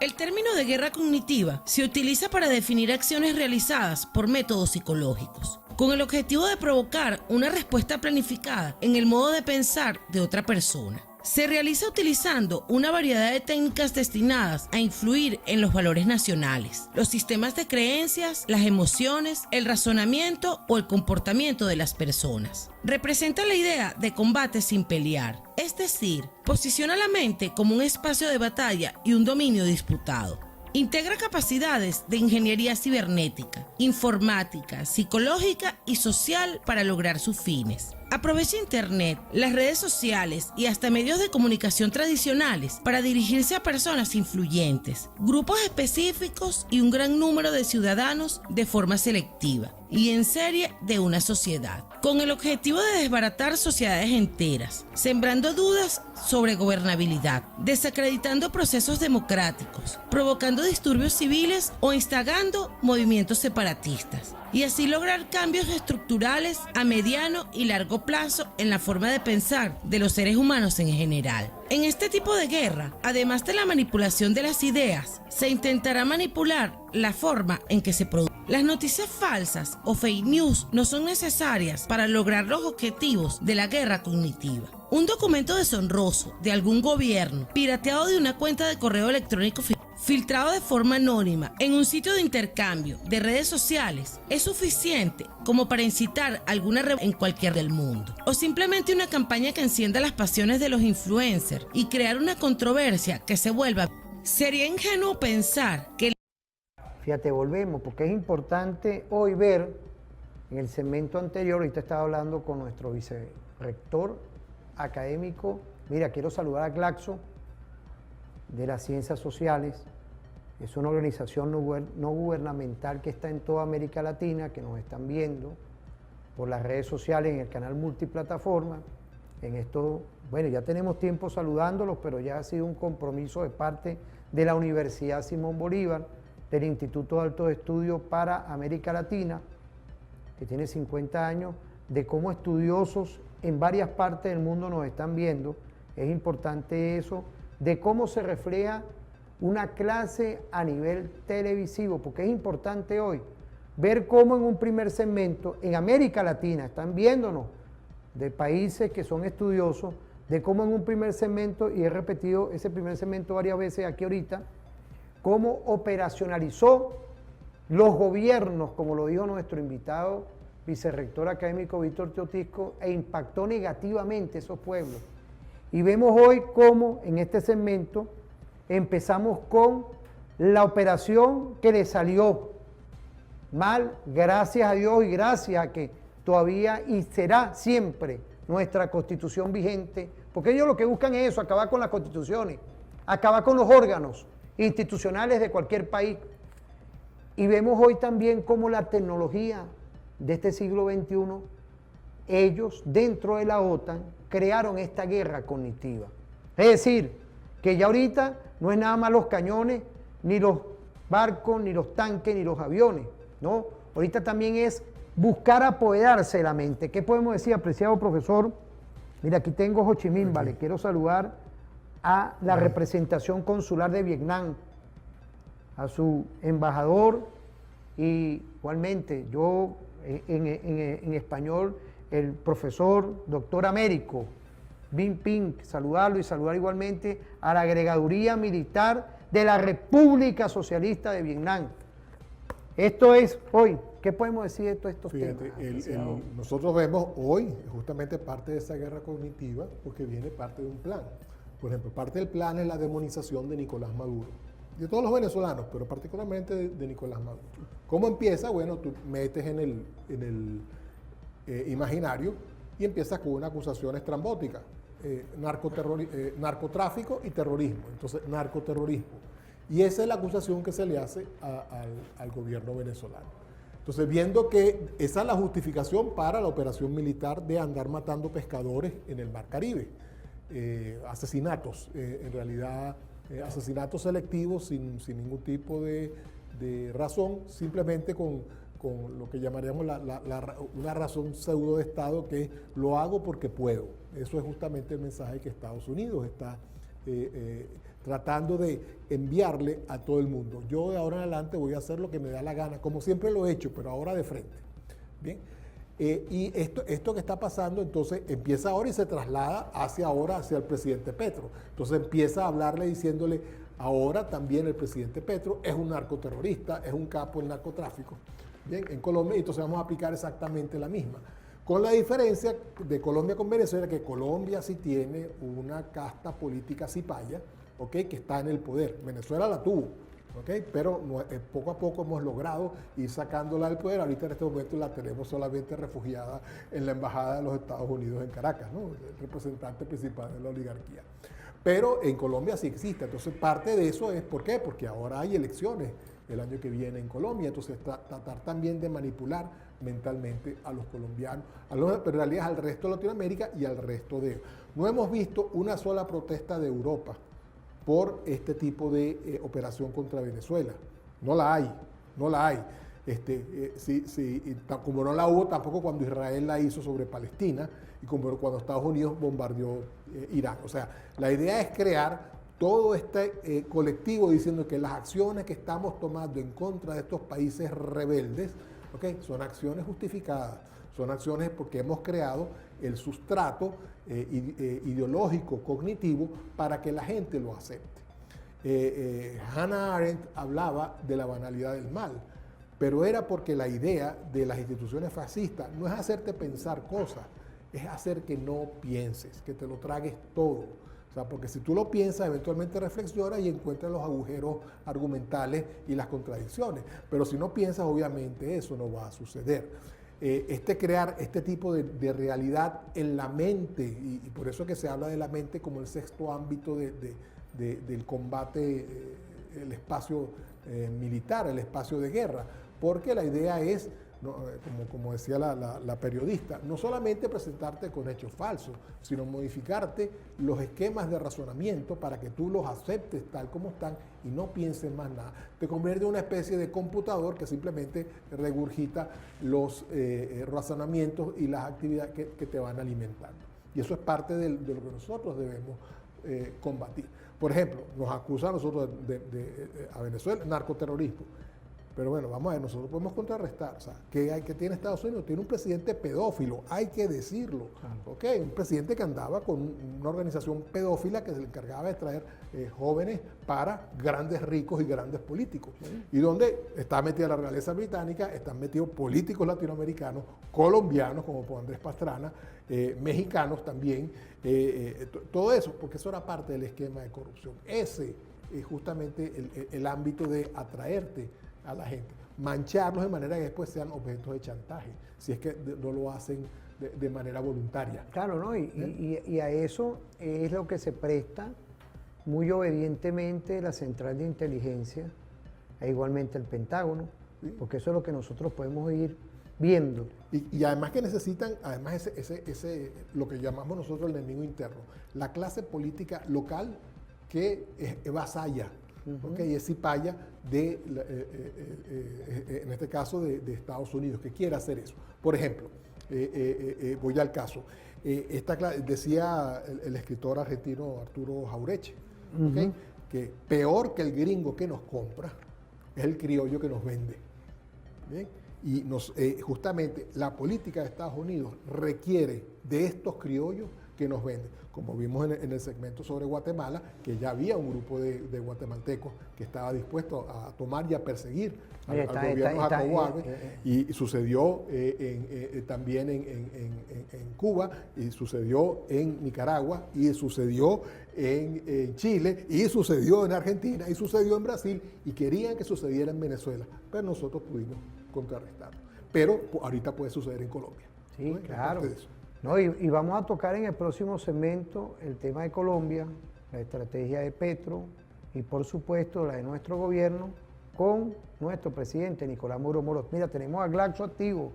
El término de guerra cognitiva se utiliza para definir acciones realizadas por métodos psicológicos, con el objetivo de provocar una respuesta planificada en el modo de pensar de otra persona. se realiza utilizando una variedad de técnicas destinadas a influir en los valores nacionales, los sistemas de creencias, las emociones, el razonamiento o el comportamiento de las personas. Representa la idea de combate sin pelear, es decir, posiciona la mente como un espacio de batalla y un dominio disputado. Integra capacidades de ingeniería cibernética, informática, psicológica y social para lograr sus fines. Aprovecha Internet, las redes sociales y hasta medios de comunicación tradicionales para dirigirse a personas influyentes, grupos específicos y un gran número de ciudadanos de forma selectiva y en serie de una sociedad, con el objetivo de desbaratar sociedades enteras, sembrando dudas sobre gobernabilidad, desacreditando procesos democráticos, provocando disturbios civiles o instigando movimientos separatistas, y así lograr cambios estructurales a mediano y largo plazo en la forma de pensar de los seres humanos en general. En este tipo de guerra, además de la manipulación de las ideas, se intentará manipular la forma en que se produce. Las noticias falsas o fake news no son necesarias para lograr los objetivos de la guerra cognitiva. Un documento deshonroso de algún gobierno, pirateado de una cuenta de correo electrónico filtrado de forma anónima en un sitio de intercambio de redes sociales es suficiente como para incitar alguna rebelión en cualquier del mundo. O simplemente una campaña que encienda las pasiones de los influencers y crear una controversia que se vuelva. Sería ingenuo pensar que... Fíjate, volvemos, porque es importante hoy ver, en el segmento anterior, ahorita estaba hablando con nuestro vicerrector académico, mira, quiero saludar a Glaxo, de las Ciencias Sociales, es una organización no gubernamental que está en toda América Latina, que nos están viendo por las redes sociales, en el canal multiplataforma. En esto, bueno, ya tenemos tiempo saludándolos, pero ya ha sido un compromiso de parte de la Universidad Simón Bolívar, del Instituto de Altos Estudios para América Latina, que tiene 50 años, de cómo estudiosos en varias partes del mundo nos están viendo. Es importante eso, de cómo se refleja una clase a nivel televisivo, porque es importante hoy ver cómo en un primer segmento, en América Latina, están viéndonos de países que son estudiosos, de cómo en un primer segmento, y he repetido ese primer segmento varias veces aquí ahorita, cómo operacionalizó los gobiernos, como lo dijo nuestro invitado, vicerrector académico Víctor Teotisco, e impactó negativamente esos pueblos. Y vemos hoy cómo en este segmento empezamos con la operación que le salió mal, gracias a Dios y gracias a que todavía y será siempre nuestra Constitución vigente, porque ellos lo que buscan es eso, acabar con las constituciones, acabar con los órganos institucionales de cualquier país. Y vemos hoy también cómo la tecnología de este siglo XXI, ellos dentro de la OTAN crearon esta guerra cognitiva. Es decir, que ya ahorita no es nada más los cañones, ni los barcos, ni los tanques, ni los aviones, ¿no? Ahorita también es buscar apoderarse de la mente. ¿Qué podemos decir, apreciado profesor? Mira, aquí tengo Ho Chi Minh, vale, quiero saludar a la representación consular de Vietnam, a su embajador, y igualmente yo en español, el profesor doctor Américo Vinh Pinh, saludarlo y saludar igualmente a la agregaduría militar de la República Socialista de Vietnam. Esto es hoy, ¿qué podemos decir de todos estos temas? Nosotros vemos hoy justamente parte de esa guerra cognitiva porque viene parte de un plan. Por ejemplo, parte del plan es la demonización de Nicolás Maduro, de todos los venezolanos, pero particularmente de Nicolás Maduro. ¿Cómo empieza? Bueno, tú metes en el imaginario y empiezas con una acusación estrambótica, narcotráfico y terrorismo. Entonces, narcoterrorismo. Y esa es la acusación que se le hace al gobierno venezolano. Entonces, viendo que esa es la justificación para la operación militar de andar matando pescadores en el Mar Caribe, asesinatos, en realidad asesinatos selectivos sin ningún tipo de razón, simplemente con lo que llamaríamos una razón pseudo de Estado, que es lo hago porque puedo. Eso es justamente el mensaje que Estados Unidos está tratando de enviarle a todo el mundo. Yo de ahora en adelante voy a hacer lo que me da la gana, como siempre lo he hecho, pero ahora de frente. Bien. Y esto que está pasando, entonces empieza ahora y se traslada hacia el presidente Petro. Entonces empieza a hablarle diciéndole, ahora también el presidente Petro es un narcoterrorista, es un capo del narcotráfico. Bien, en Colombia, entonces vamos a aplicar exactamente la misma. Con la diferencia de Colombia con Venezuela, que Colombia sí tiene una casta política cipaya, ¿okay? Que está en el poder. Venezuela la tuvo, ¿okay? Pero poco a poco hemos logrado ir sacándola del poder. Ahorita en este momento la tenemos solamente refugiada en la Embajada de los Estados Unidos en Caracas, ¿no? El representante principal de la oligarquía. Pero en Colombia sí existe. Entonces parte de eso es, ¿por qué? Porque ahora hay elecciones el año que viene en Colombia. Entonces tratar también de manipular mentalmente a los colombianos, pero en realidad al resto de Latinoamérica y al resto de... No hemos visto una sola protesta de Europa por este tipo de operación contra Venezuela. No la hay, no la hay. Como no la hubo tampoco cuando Israel la hizo sobre Palestina y como cuando Estados Unidos bombardeó Irán. O sea, la idea es crear todo este colectivo diciendo que las acciones que estamos tomando en contra de estos países rebeldes, ¿okay? Son acciones justificadas, son acciones porque hemos creado el sustrato ideológico, cognitivo, para que la gente lo acepte. Hannah Arendt hablaba de la banalidad del mal, pero era porque la idea de las instituciones fascistas no es hacerte pensar cosas, es hacer que no pienses, que te lo tragues todo. O sea, porque si tú lo piensas, eventualmente reflexionas y encuentras los agujeros argumentales y las contradicciones. Pero si no piensas, obviamente eso no va a suceder. Crear este tipo de realidad en la mente, y por eso que se habla de la mente como el sexto ámbito del combate, el espacio militar, el espacio de guerra, porque la idea es, ¿no? Como decía la periodista, no solamente presentarte con hechos falsos, sino modificarte los esquemas de razonamiento para que tú los aceptes tal como están y no pienses más nada. Te convierte en una especie de computador que simplemente regurgita los razonamientos y las actividades que te van alimentando. Y eso es parte de lo que nosotros debemos combatir. Por ejemplo, nos acusan a nosotros a Venezuela de narcoterrorismo. Pero bueno, vamos a ver, nosotros podemos contrarrestar. O sea, ¿qué tiene Estados Unidos? Tiene un presidente pedófilo, hay que decirlo. ¿Okay? Un presidente que andaba con una organización pedófila que se le encargaba de traer jóvenes para grandes ricos y grandes políticos. Y donde está metida la realeza británica, están metidos políticos latinoamericanos, colombianos como por Andrés Pastrana, mexicanos también, todo eso, porque eso era parte del esquema de corrupción. Ese es justamente el ámbito de atraerte a la gente, mancharlos de manera que después sean objetos de chantaje, si es que no lo hacen de manera voluntaria. Claro, ¿no? Y a eso es lo que se presta muy obedientemente la Central de Inteligencia e igualmente el Pentágono, ¿sí? Porque eso es lo que nosotros podemos ir viendo. Y además que necesitan, además lo que llamamos nosotros el enemigo interno, la clase política local que vasalla, ¿okay? Es cipaya en este caso de Estados Unidos, que quiere hacer eso. Por ejemplo, voy al caso. Decía el escritor argentino Arturo Jauretche, ¿okay? Que peor que el gringo que nos compra es el criollo que nos vende. ¿Bien? Y justamente la política de Estados Unidos requiere de estos criollos que nos venden. Como vimos en el segmento sobre Guatemala, que ya había un grupo de guatemaltecos que estaba dispuesto a tomar y a perseguir al gobierno Jacobo Arbenz, y sucedió también en Cuba, y sucedió en Nicaragua, y sucedió en Chile, y sucedió en Argentina, y sucedió en Brasil, y querían que sucediera en Venezuela, pero nosotros pudimos contrarrestarlo. Pero ahorita puede suceder en Colombia. Sí, ¿no? claro. No, y vamos a tocar en el próximo segmento el tema de Colombia, la estrategia de Petro y por supuesto la de nuestro gobierno con nuestro presidente Nicolás Maduro Moros. Mira, tenemos a Glaxo activo,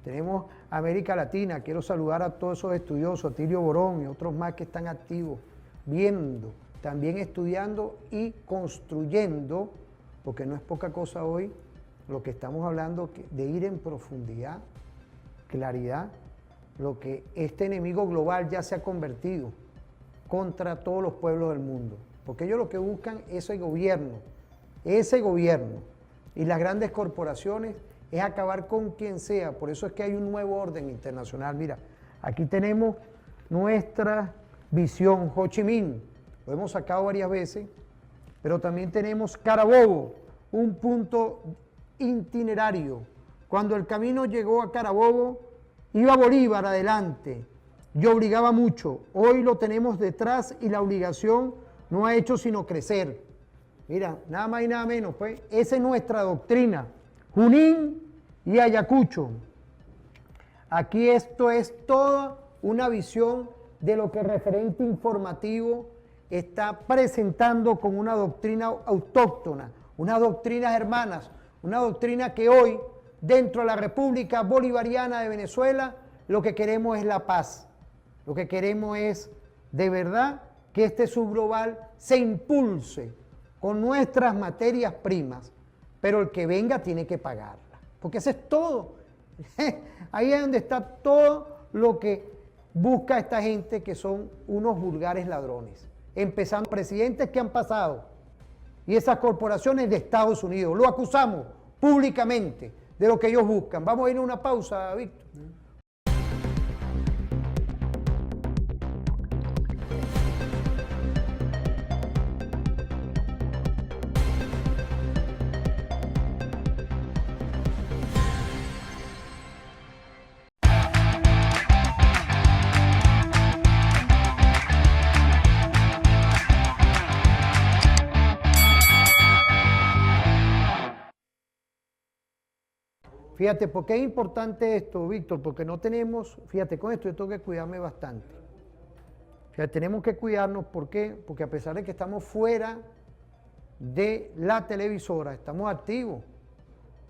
tenemos a América Latina, quiero saludar a todos esos estudiosos, a Tilio Borón y otros más que están activos, viendo, también estudiando y construyendo, porque no es poca cosa hoy lo que estamos hablando, de ir en profundidad, claridad, lo que este enemigo global ya se ha convertido contra todos los pueblos del mundo. Porque ellos lo que buscan es ese gobierno y las grandes corporaciones es acabar con quien sea. Por eso es que hay un nuevo orden internacional. Mira, aquí tenemos nuestra visión, Ho Chi Minh, lo hemos sacado varias veces, pero también tenemos Carabobo, un punto itinerario. Cuando el camino llegó a Carabobo, iba Bolívar adelante y obligaba mucho. Hoy lo tenemos detrás y la obligación no ha hecho sino crecer. Mira, nada más y nada menos, pues, esa es nuestra doctrina. Junín y Ayacucho. Aquí esto es toda una visión de lo que el referente informativo está presentando con una doctrina autóctona, unas doctrinas hermanas, una doctrina que hoy, dentro de la República Bolivariana de Venezuela, lo que queremos es la paz. Lo que queremos es, de verdad, que este subglobal se impulse con nuestras materias primas, pero el que venga tiene que pagarla, porque eso es todo. Ahí es donde está todo lo que busca esta gente, que son unos vulgares ladrones, empezando presidentes que han pasado y esas corporaciones de Estados Unidos. Lo acusamos públicamente de lo que ellos buscan. Vamos a ir a una pausa, Víctor. Fíjate, ¿por qué es importante esto, Víctor? Porque no tenemos, fíjate, con esto yo tengo que cuidarme bastante. Fíjate, tenemos que cuidarnos, ¿por qué? Porque a pesar de que estamos fuera de la televisora, estamos activos,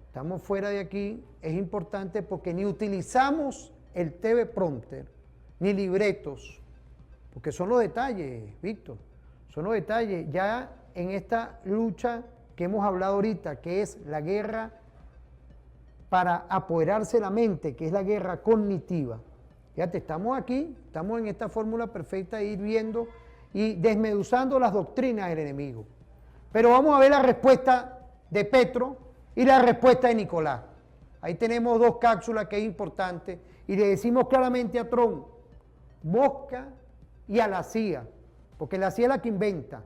estamos fuera de aquí, es importante porque ni utilizamos el TV Prompter, ni libretos, porque son los detalles, Víctor, son los detalles. Ya en esta lucha que hemos hablado ahorita, que es la guerra para apoderarse la mente, que es la guerra cognitiva. Fíjate, estamos aquí, estamos en esta fórmula perfecta de ir viendo y desmeduzando las doctrinas del enemigo. Pero vamos a ver la respuesta de Petro y la respuesta de Nicolás. Ahí tenemos dos cápsulas que es importante y le decimos claramente a Trump, Mosca y a la CIA, porque la CIA es la que inventa,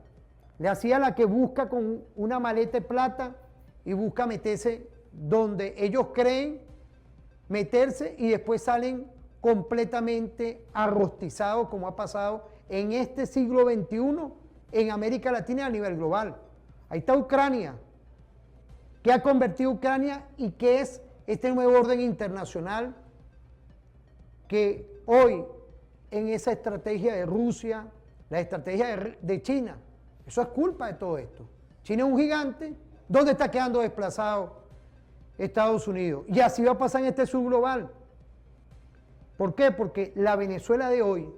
la CIA es la que busca con una maleta de plata y busca meterse donde ellos creen meterse y después salen completamente arrostizados, como ha pasado en este siglo XXI en América Latina y a nivel global. Ahí está Ucrania, que ha convertido Ucrania y que es este nuevo orden internacional que hoy en esa estrategia de Rusia, la estrategia de China, eso es culpa de todo esto. China es un gigante, ¿dónde está quedando desplazado Estados Unidos? Y así va a pasar en este subglobal. ¿Por qué? Porque la Venezuela de hoy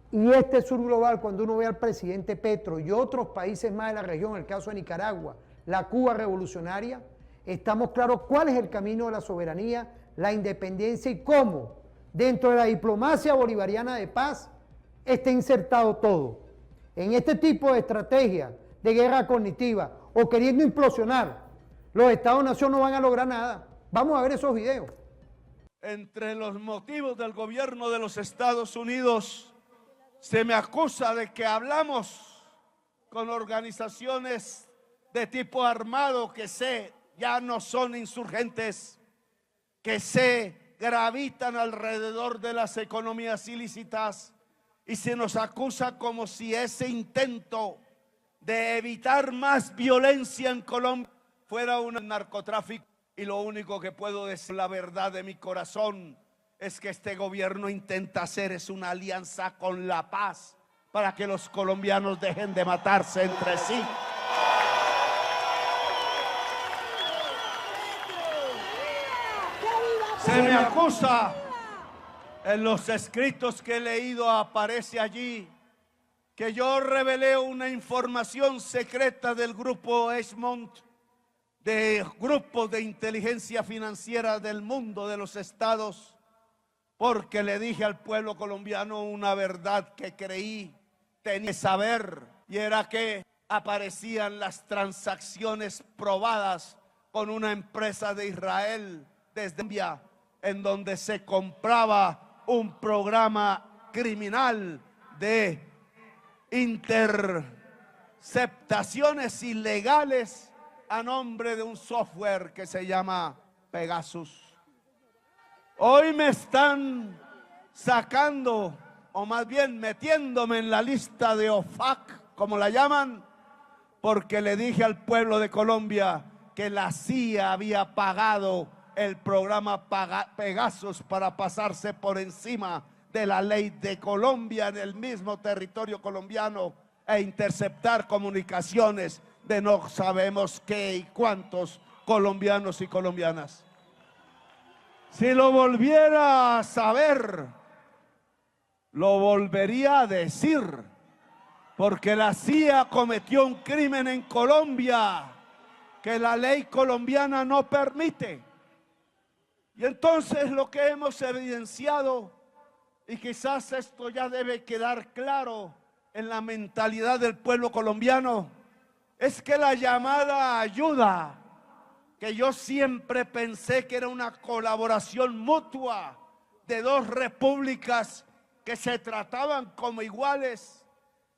y este subglobal, cuando uno ve al presidente Petro y otros países más de la región, el caso de Nicaragua, la Cuba revolucionaria, estamos claros cuál es el camino de la soberanía, la independencia y cómo dentro de la diplomacia bolivariana de paz está insertado todo. En este tipo de estrategia de guerra cognitiva o queriendo implosionar, los Estados-nación no van a lograr nada. Vamos a ver esos videos. Entre los motivos del gobierno de los Estados Unidos, se me acusa de que hablamos con organizaciones de tipo armado que ya no son insurgentes, que gravitan alrededor de las economías ilícitas, y se nos acusa como si ese intento de evitar más violencia en Colombia fuera un narcotráfico. Y lo único que puedo decir, la verdad de mi corazón, es que este gobierno intenta hacer una alianza con la paz para que los colombianos dejen de matarse entre sí. Se me acusa, en los escritos que he leído aparece allí, que yo revelé una información secreta del grupo Egmont, de grupos de inteligencia financiera del mundo de los estados, porque le dije al pueblo colombiano una verdad que creí tenía que saber, y era que aparecían las transacciones probadas con una empresa de Israel desde India, en donde se compraba un programa criminal de interceptaciones ilegales a nombre de un software que se llama Pegasus. Hoy me están sacando, o más bien metiéndome en la lista de OFAC, como la llaman, porque le dije al pueblo de Colombia que la CIA había pagado el programa Pegasus para pasarse por encima de la ley de Colombia en el mismo territorio colombiano e interceptar comunicaciones de no sabemos qué y cuántos colombianos y colombianas. Si lo volviera a saber, lo volvería a decir, porque la CIA cometió un crimen en Colombia que la ley colombiana no permite. Y entonces lo que hemos evidenciado, y quizás esto ya debe quedar claro en la mentalidad del pueblo colombiano, es que la llamada ayuda, que yo siempre pensé que era una colaboración mutua de dos repúblicas que se trataban como iguales,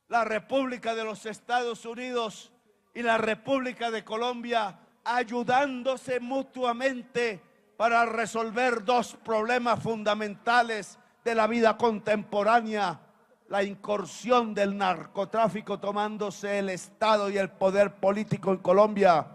la República de los Estados Unidos y la República de Colombia, ayudándose mutuamente para resolver dos problemas fundamentales de la vida contemporánea: la incursión del narcotráfico tomándose el Estado y el poder político en Colombia,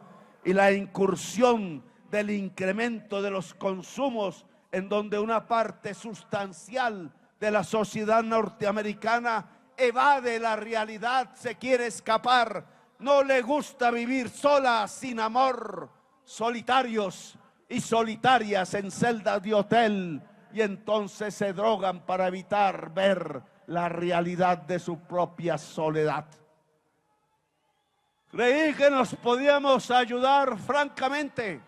y la incursión del incremento de los consumos, en donde una parte sustancial de la sociedad norteamericana evade la realidad, se quiere escapar, no le gusta vivir sola, sin amor, solitarios y solitarias en celdas de hotel, y entonces se drogan para evitar ver la realidad de su propia soledad. Creí que nos podíamos ayudar francamente,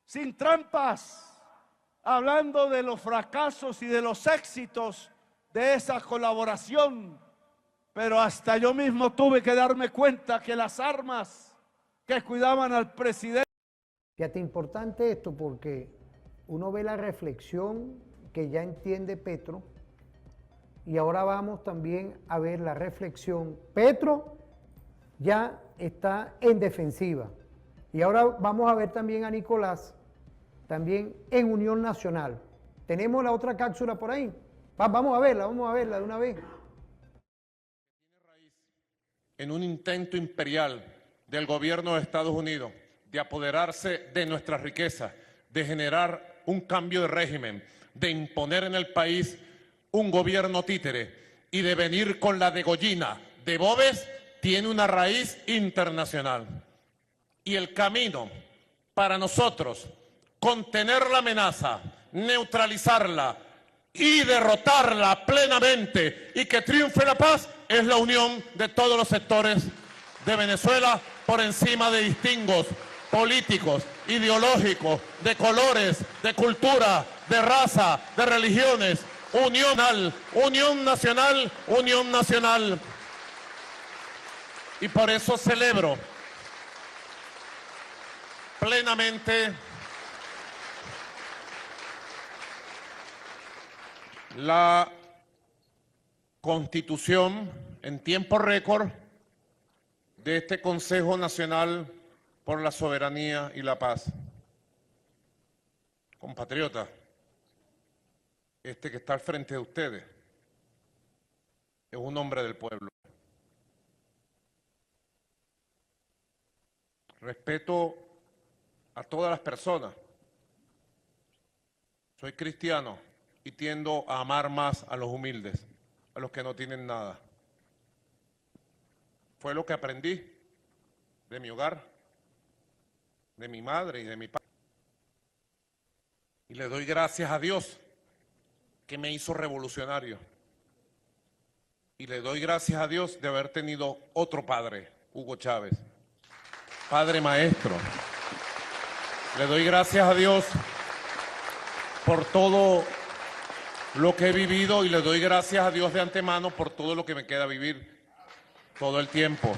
sin trampas, hablando de los fracasos y de los éxitos de esa colaboración, pero hasta yo mismo tuve que darme cuenta que las armas que cuidaban al presidente... Fíjate, importante esto, porque uno ve la reflexión que ya entiende Petro, y ahora vamos también a ver la reflexión. Petro ya está en defensiva, y ahora vamos a ver también a Nicolás, también en Unión Nacional. Tenemos la otra cápsula por ahí. Vamos a verla de una vez. En un intento imperial del gobierno de Estados Unidos de apoderarse de nuestra riqueza, de generar un cambio de régimen, de imponer en el país un gobierno títere y de venir con la degollina de Bobes, tiene una raíz internacional. Y el camino para nosotros contener la amenaza, neutralizarla y derrotarla plenamente y que triunfe la paz es la unión de todos los sectores de Venezuela por encima de distingos políticos, ideológicos, de colores, de cultura, de raza, de religiones. Unión nacional, unión nacional. Y por eso celebro plenamente la constitución en tiempo récord de este Consejo Nacional por la Soberanía y la Paz. Compatriotas, este que está al frente de ustedes es un hombre del pueblo. Respeto a todas las personas. Soy cristiano y tiendo a amar más a los humildes, a los que no tienen nada. Fue lo que aprendí de mi hogar, de mi madre y de mi padre. Y le doy gracias a Dios que me hizo revolucionario. Y le doy gracias a Dios de haber tenido otro padre, Hugo Chávez, padre maestro. Le doy gracias a Dios por todo lo que he vivido y le doy gracias a Dios de antemano por todo lo que me queda vivir todo el tiempo.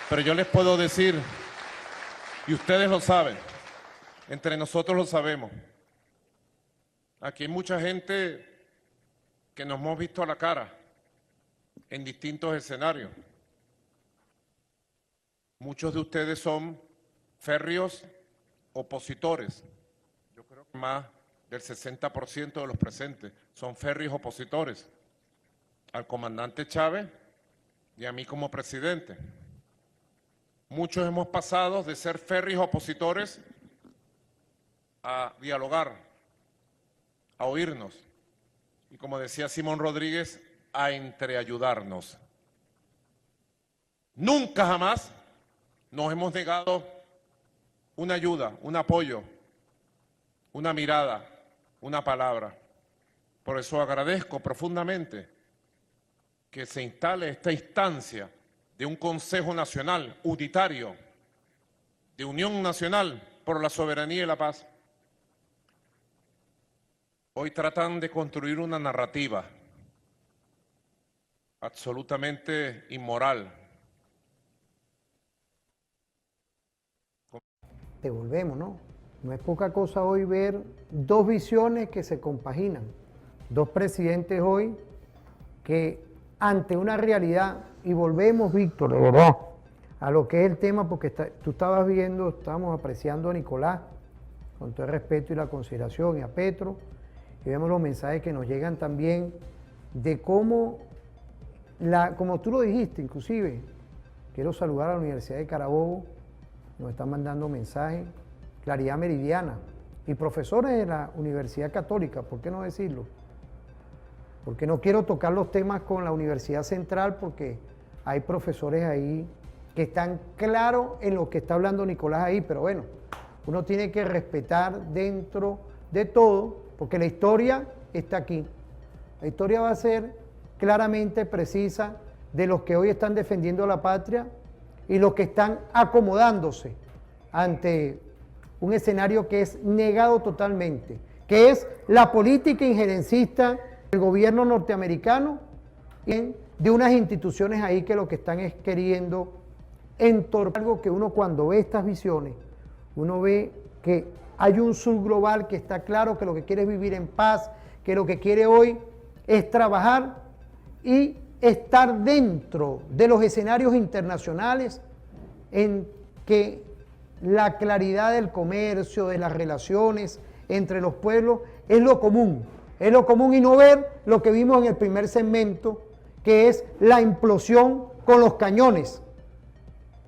Pero yo les puedo decir Y ustedes lo saben, entre nosotros lo sabemos. Aquí hay mucha gente que nos hemos visto a la cara en distintos escenarios. Muchos de ustedes son férreos opositores. Yo creo que más del 60% de los presentes son férreos opositores al comandante Chávez y a mí como presidente. Muchos hemos pasado de ser férreos opositores a dialogar, a oírnos y, como decía Simón Rodríguez, a entreayudarnos. Nunca jamás nos hemos negado una ayuda, un apoyo, una mirada, una palabra. Por eso agradezco profundamente que se instale esta instancia de un Consejo Nacional unitario, de Unión Nacional por la Soberanía y la Paz. Hoy tratan de construir una narrativa absolutamente inmoral. Devolvemos, ¿no? No es poca cosa hoy ver dos visiones que se compaginan, dos presidentes hoy que ante una realidad, y volvemos, Víctor, de verdad, a lo que es el tema, porque tú estabas viendo, estábamos apreciando a Nicolás, con todo el respeto y la consideración, y a Petro, y vemos los mensajes que nos llegan también de cómo, como tú lo dijiste, inclusive, quiero saludar a la Universidad de Carabobo, nos están mandando mensajes, Claridad Meridiana, y profesores de la Universidad Católica, ¿por qué no decirlo? Porque no quiero tocar los temas con la Universidad Central, porque hay profesores ahí que están claros en lo que está hablando Nicolás ahí, pero bueno, uno tiene que respetar dentro de todo, porque la historia está aquí. La historia va a ser claramente precisa de los que hoy están defendiendo la patria y los que están acomodándose ante un escenario que es negado totalmente, que es la política injerencista del gobierno norteamericano y de unas instituciones ahí que lo que están es queriendo entorpecer algo que uno cuando ve estas visiones, uno ve que hay un sur global que está claro que lo que quiere es vivir en paz, que lo que quiere hoy es trabajar y estar dentro de los escenarios internacionales en que la claridad del comercio, de las relaciones entre los pueblos es lo común y no ver lo que vimos en el primer segmento, que es la implosión con los cañones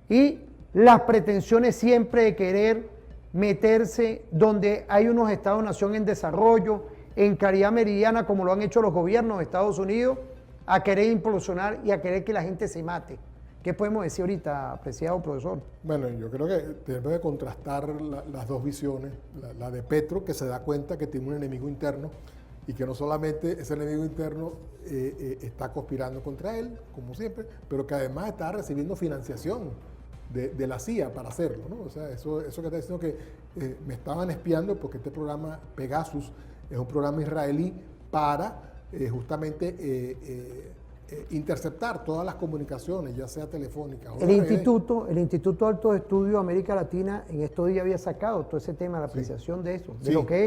y las pretensiones siempre de querer meterse donde hay unos estados-nación en desarrollo, en claridad meridiana, como lo han hecho los gobiernos de Estados Unidos, a querer implosionar y a querer que la gente se mate. ¿Qué podemos decir ahorita, apreciado profesor? Bueno, yo creo que tenemos que contrastar las dos visiones, la de Petro, que se da cuenta que tiene un enemigo interno y que no solamente ese enemigo interno está conspirando contra él, como siempre, pero que además está recibiendo financiación de la CIA para hacerlo, ¿no? O sea, eso que está diciendo que me estaban espiando porque este programa Pegasus es un programa israelí para justamente interceptar todas las comunicaciones, ya sea telefónicas o el Instituto de Altos Estudios América Latina en estos días había sacado todo ese tema, la apreciación de eso, de lo que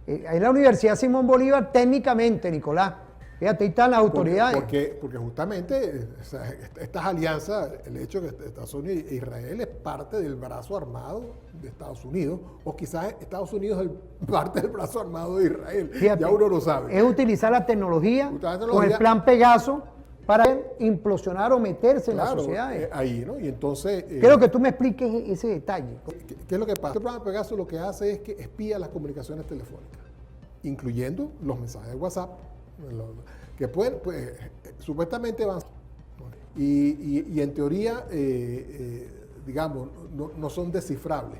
es la Universidad Simón Bolívar técnicamente, Nicolás. Fíjate, ahí están las autoridades. Porque justamente o sea, estas alianzas, el hecho de que Estados Unidos e Israel es parte del brazo armado de Estados Unidos, o quizás Estados Unidos es parte del brazo armado de Israel. Fíjate, ya uno lo sabe. Es utilizar la tecnología con el plan Pegaso para implosionar o meterse en las sociedades. Ahí, ¿no? Y entonces... Quiero que tú me expliques ese detalle. ¿Qué es lo que pasa? El programa Pegaso lo que hace es que espía las comunicaciones telefónicas, incluyendo los mensajes de WhatsApp, que pueden, pues, supuestamente van y en teoría, digamos, no son descifrables,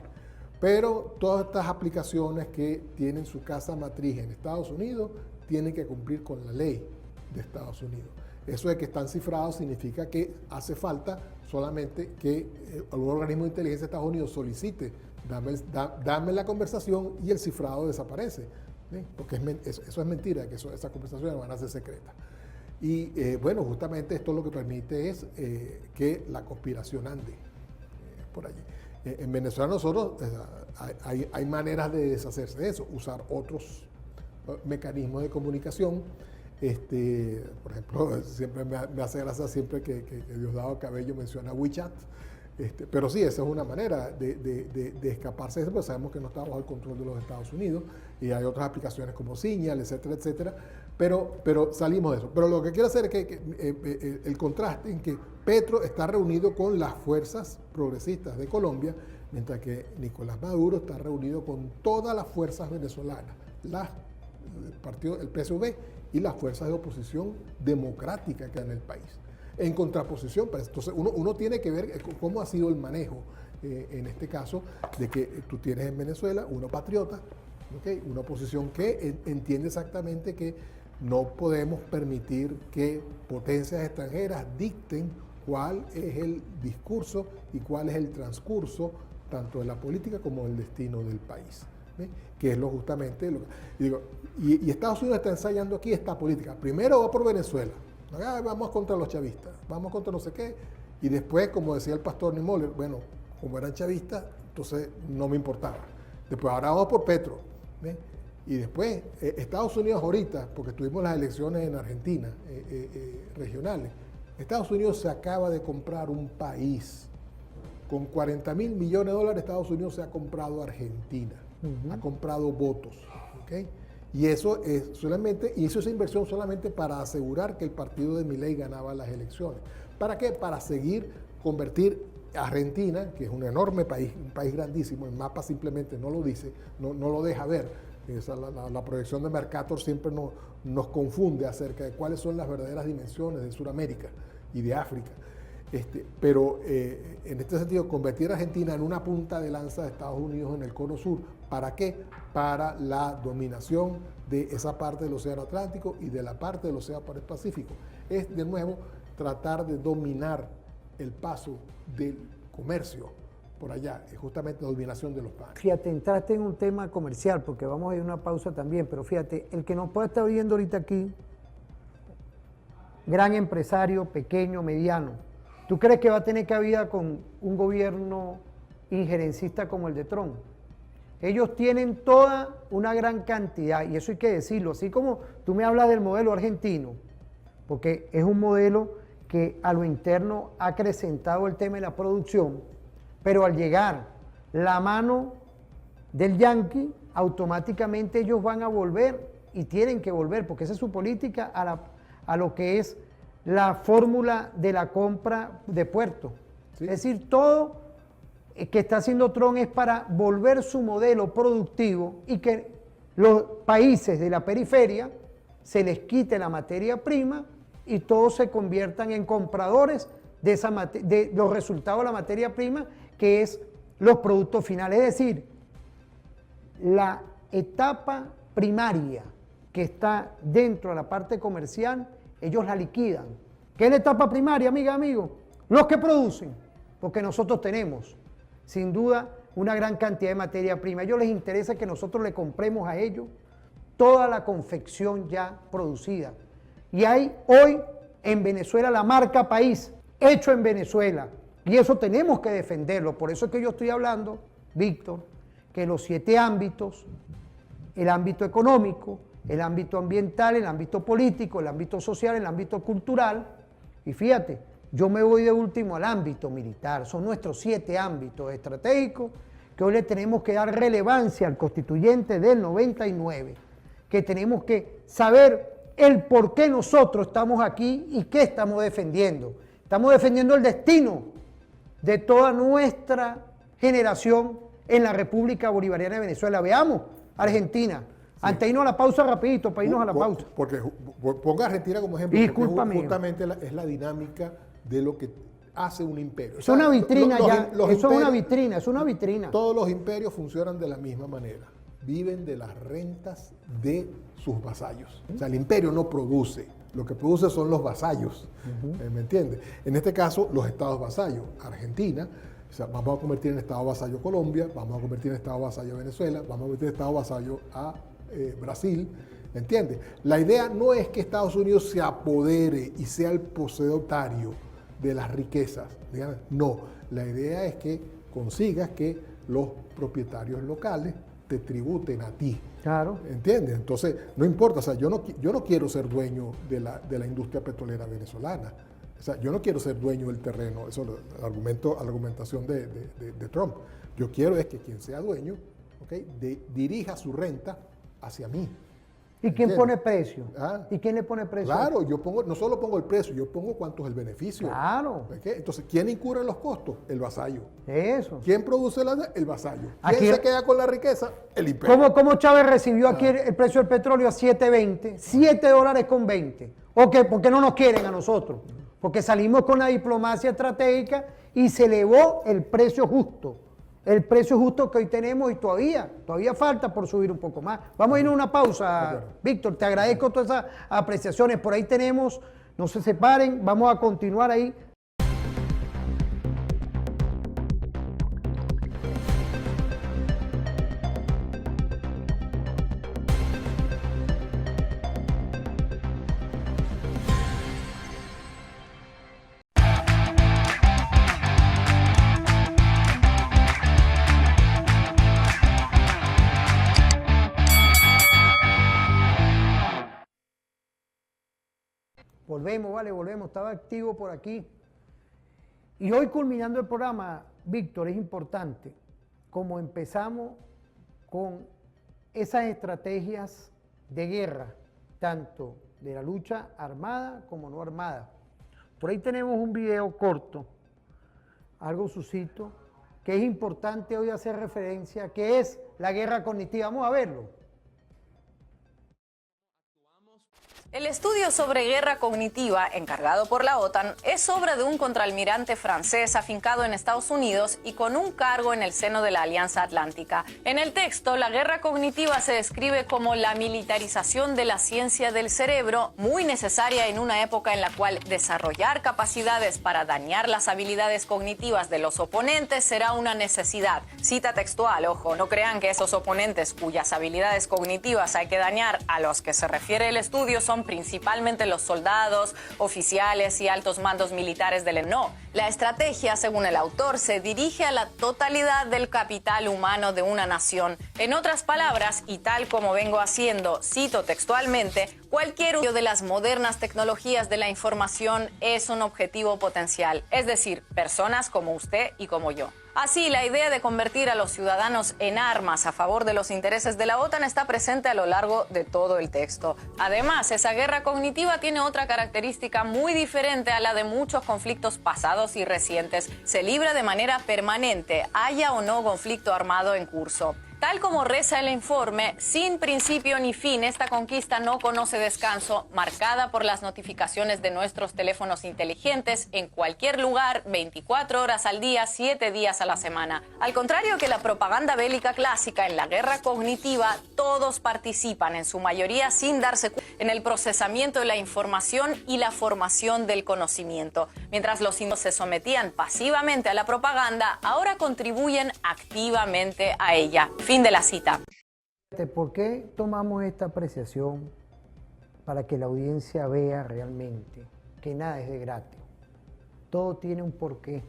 pero todas estas aplicaciones que tienen su casa matriz en Estados Unidos tienen que cumplir con la ley de Estados Unidos. Eso de que están cifrados significa que hace falta solamente que algún organismo de inteligencia de Estados Unidos solicite, dame la conversación y el cifrado desaparece. ¿Sí? Porque eso es mentira, que esas conversaciones van a ser secretas. Y bueno, justamente esto lo que permite es que la conspiración ande por allí. En Venezuela nosotros hay maneras de deshacerse de eso, usar otros mecanismos de comunicación. Por ejemplo, siempre me hace gracia siempre que Diosdado Cabello menciona WeChat. Pero sí, esa es una manera de escaparse de eso, pero sabemos que no está bajo el control de los Estados Unidos y hay otras aplicaciones como Signal, etcétera, etcétera, pero salimos de eso. Pero lo que quiero hacer es que el contraste en que Petro está reunido con las fuerzas progresistas de Colombia, mientras que Nicolás Maduro está reunido con todas las fuerzas venezolanas, el PSV y las fuerzas de oposición democrática que hay en el país. En contraposición, pues, entonces uno tiene que ver cómo ha sido el manejo, en este caso, de que tú tienes en Venezuela uno patriota, ¿okay? Una oposición que entiende exactamente que no podemos permitir que potencias extranjeras dicten cuál es el discurso y cuál es el transcurso tanto de la política como del destino del país, ¿sí? Que es justamente lo que y Estados Unidos está ensayando aquí esta política. Primero va por Venezuela. Vamos contra los chavistas, vamos contra no sé qué, y después, como decía el pastor Niemöller, bueno, como eran chavistas, entonces no me importaba. Después ahora vamos por Petro, ¿ves? Y después Estados Unidos ahorita, porque tuvimos las elecciones en Argentina, regionales, Estados Unidos se acaba de comprar un país, con 40 mil millones de dólares Estados Unidos se ha comprado Argentina, ha comprado votos, ¿ok? Y eso hizo esa inversión solamente para asegurar que el partido de Milei ganaba las elecciones. ¿Para qué? Para convertir Argentina, que es un enorme país, un país grandísimo, el mapa simplemente no lo dice, no lo deja ver. La proyección de Mercator siempre nos confunde acerca de cuáles son las verdaderas dimensiones de Sudamérica y de África. Pero en este sentido, convertir a Argentina en una punta de lanza de Estados Unidos en el cono sur, ¿para qué? Para la dominación de esa parte del Océano Atlántico y de la parte del Océano Pacífico. Es, de nuevo, tratar de dominar el paso del comercio por allá, es justamente la dominación de los países. Fíjate, entraste en un tema comercial, porque vamos a ir a una pausa también, pero fíjate, el que nos puede estar viendo ahorita aquí, gran empresario, pequeño, mediano, ¿tú crees que va a tener cabida con un gobierno injerencista como el de Trump? Ellos tienen toda una gran cantidad, y eso hay que decirlo, así como tú me hablas del modelo argentino, porque es un modelo que a lo interno ha acrecentado el tema de la producción, pero al llegar la mano del yanqui, automáticamente ellos van a volver y tienen que volver, porque esa es su política a lo que es la fórmula de la compra de puerto. ¿Sí? Es decir, todo que está haciendo Trump es para volver su modelo productivo y que los países de la periferia se les quite la materia prima y todos se conviertan en compradores de los resultados de la materia prima, que es los productos finales. Es decir, la etapa primaria que está dentro de la parte comercial, ellos la liquidan. ¿Qué es la etapa primaria, amiga, amigo? Los que producen, porque nosotros tenemos, sin duda, una gran cantidad de materia prima. A ellos les interesa que nosotros le compremos a ellos toda la confección ya producida. Y hay hoy en Venezuela la marca país, hecho en Venezuela. Y eso tenemos que defenderlo. Por eso es que yo estoy hablando, Víctor, que los 7 ámbitos, el ámbito económico, el ámbito ambiental, el ámbito político, el ámbito social, el ámbito cultural, y fíjate, yo me voy de último al ámbito militar. Son nuestros 7 ámbitos estratégicos que hoy le tenemos que dar relevancia al constituyente del 99, que tenemos que saber el por qué nosotros estamos aquí y qué estamos defendiendo. Estamos defendiendo el destino de toda nuestra generación en la República Bolivariana de Venezuela. Veamos Argentina. Sí. Antes de irnos a la pausa rapidito, para irnos a la pausa. Porque ponga Argentina como ejemplo, porque justamente es la dinámica de lo que hace un imperio. Es una vitrina eso es una vitrina, es una vitrina. Todos los imperios funcionan de la misma manera. Viven de las rentas de sus vasallos. O sea, el imperio no produce. Lo que produce son los vasallos, ¿me entiendes? En este caso, los estados vasallos. Argentina, o sea, vamos a convertir en estado vasallo Colombia, vamos a convertir en estado vasallo Venezuela, vamos a convertir en estado vasallo a Brasil, ¿me entiendes? La idea no es que Estados Unidos se apodere y sea el poseedatario de las riquezas, digamos, no. La idea es que consigas que los propietarios locales te tributen a ti. Claro. ¿Entiendes? Entonces, no importa, o sea, yo no quiero ser dueño de la industria petrolera venezolana. O sea, yo no quiero ser dueño del terreno, eso es la argumentación de Trump. Yo quiero es que quien sea dueño, ¿okay? Dirija su renta hacia mí. ¿Y quién pone precio? ¿Ah? ¿Y quién le pone precio? Claro, no solo pongo el precio, yo pongo cuánto es el beneficio. Claro. ¿Okay? Entonces, ¿quién incurre en los costos? El vasallo. Eso. ¿Quién produce el vasallo? ¿Quién Aquí, se queda con la riqueza? El imperio. ¿Cómo Chávez recibió aquí el precio del petróleo a 7.20? $7.20. ¿O qué? ¿Por qué no nos quieren a nosotros? Porque salimos con la diplomacia estratégica y se elevó el precio justo. El precio justo que hoy tenemos y todavía falta por subir un poco más. Vamos a ir a una pausa, Víctor, te agradezco todas esas apreciaciones. Por ahí tenemos, no se separen, vamos a continuar ahí. Volvemos, estaba activo por aquí. Y hoy culminando el programa, Víctor, es importante, como empezamos con esas estrategias de guerra, tanto de la lucha armada como no armada. Por ahí tenemos un video corto, algo sucito, que es importante hoy hacer referencia, que es la guerra cognitiva. Vamos a verlo. El estudio sobre guerra cognitiva, encargado por la OTAN, es obra de un contraalmirante francés afincado en Estados Unidos y con un cargo en el seno de la Alianza Atlántica. En el texto, la guerra cognitiva se describe como la militarización de la ciencia del cerebro, muy necesaria en una época en la cual desarrollar capacidades para dañar las habilidades cognitivas de los oponentes será una necesidad. Cita textual, ojo, no crean que esos oponentes cuyas habilidades cognitivas hay que dañar, a los que se refiere el estudio, son principalmente los soldados, oficiales y altos mandos militares del no. La estrategia, según el autor, se dirige a la totalidad del capital humano de una nación. En otras palabras, y tal como vengo haciendo, cito textualmente, cualquier uso de las modernas tecnologías de la información es un objetivo potencial, es decir, personas como usted y como yo. Así, la idea de convertir a los ciudadanos en armas a favor de los intereses de la OTAN está presente a lo largo de todo el texto. Además, esa guerra cognitiva tiene otra característica muy diferente a la de muchos conflictos pasados y recientes. Se libra de manera permanente, haya o no conflicto armado en curso. Tal como reza el informe, sin principio ni fin, esta conquista no conoce descanso, marcada por las notificaciones de nuestros teléfonos inteligentes en cualquier lugar, 24 horas al día, 7 días a la semana. Al contrario que la propaganda bélica clásica, en la guerra cognitiva, todos participan, en su mayoría sin darse cuenta, en el procesamiento de la información y la formación del conocimiento. Mientras los indios se sometían pasivamente a la propaganda, ahora contribuyen activamente a ella. Fin de la cita. ¿Por qué tomamos esta apreciación? Para que la audiencia vea realmente que nada es de gratis. Todo tiene un porqué.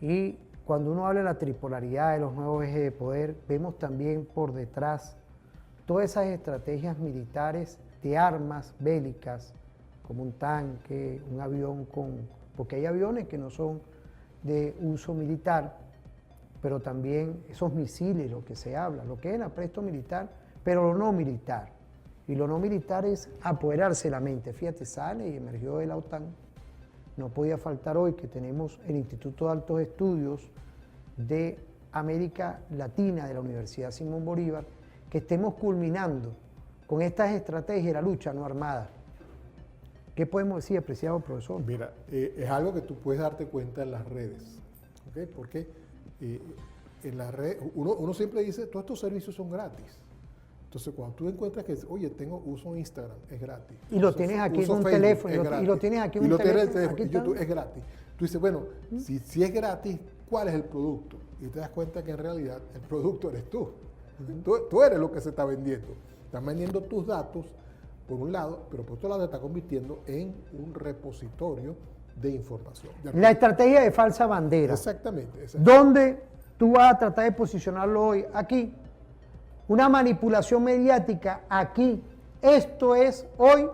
Y cuando uno habla de la tripolaridad, de los nuevos ejes de poder, vemos también por detrás todas esas estrategias militares de armas bélicas, como un tanque, un avión porque hay aviones que no son de uso militar, pero también esos misiles, lo que se habla, lo que es el apresto militar, pero lo no militar. Y lo no militar es apoderarse la mente. Fíjate, sale y emergió de la OTAN. No podía faltar hoy que tenemos el Instituto de Altos Estudios de América Latina de la Universidad Simón Bolívar, que estemos culminando con estas estrategias de la lucha no armada. ¿Qué podemos decir, apreciado profesor? Mira, es algo que tú puedes darte cuenta en las redes, ¿okay? Porque en la red, uno siempre dice, todos estos servicios son gratis. Entonces, cuando tú encuentras que, oye, uso Instagram, es gratis. Y lo tienes aquí en un teléfono, y lo tienes aquí en un teléfono, y YouTube es gratis. Tú dices, bueno, si es gratis, ¿cuál es el producto? Y te das cuenta que en realidad el producto eres tú. Tú eres lo que se está vendiendo. Están vendiendo tus datos, por un lado, pero por otro lado te está convirtiendo en un repositorio de información. La estrategia de falsa bandera. Exactamente. ¿Dónde tú vas a tratar de posicionarlo hoy? Aquí. Una manipulación mediática aquí. Esto es hoy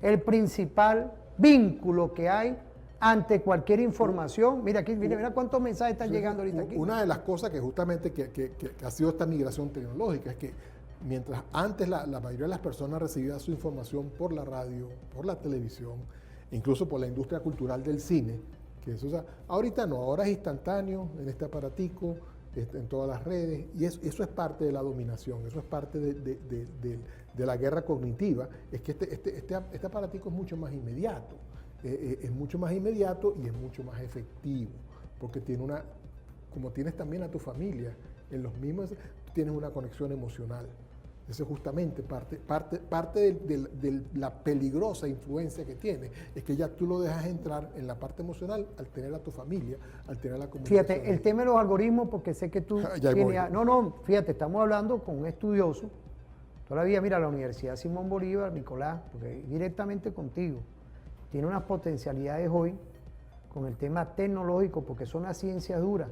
el principal vínculo que hay ante cualquier información. Mira aquí, mira cuántos mensajes están llegando ahorita aquí. Una de las cosas que justamente que ha sido esta migración tecnológica es que mientras antes la mayoría de las personas recibía su información por la radio, por la televisión, incluso por la industria cultural del cine, que eso, o sea, ahorita no, ahora es instantáneo en este aparatico, en todas las redes, y eso es parte de la dominación, eso es parte de la guerra cognitiva, es que este aparatico es mucho más inmediato, es mucho más inmediato y es mucho más efectivo, porque como tienes también a tu familia, en los mismos, tienes una conexión emocional. Eso es justamente parte de la peligrosa influencia que tiene, es que ya tú lo dejas entrar en la parte emocional al tener a tu familia, al tener a la comunidad. Fíjate, el tema de los algoritmos, porque sé que tú tienes... No, fíjate, estamos hablando con un estudioso, todavía mira, la Universidad Simón Bolívar, Nicolás, porque directamente contigo, tiene unas potencialidades hoy con el tema tecnológico, porque son las ciencias duras,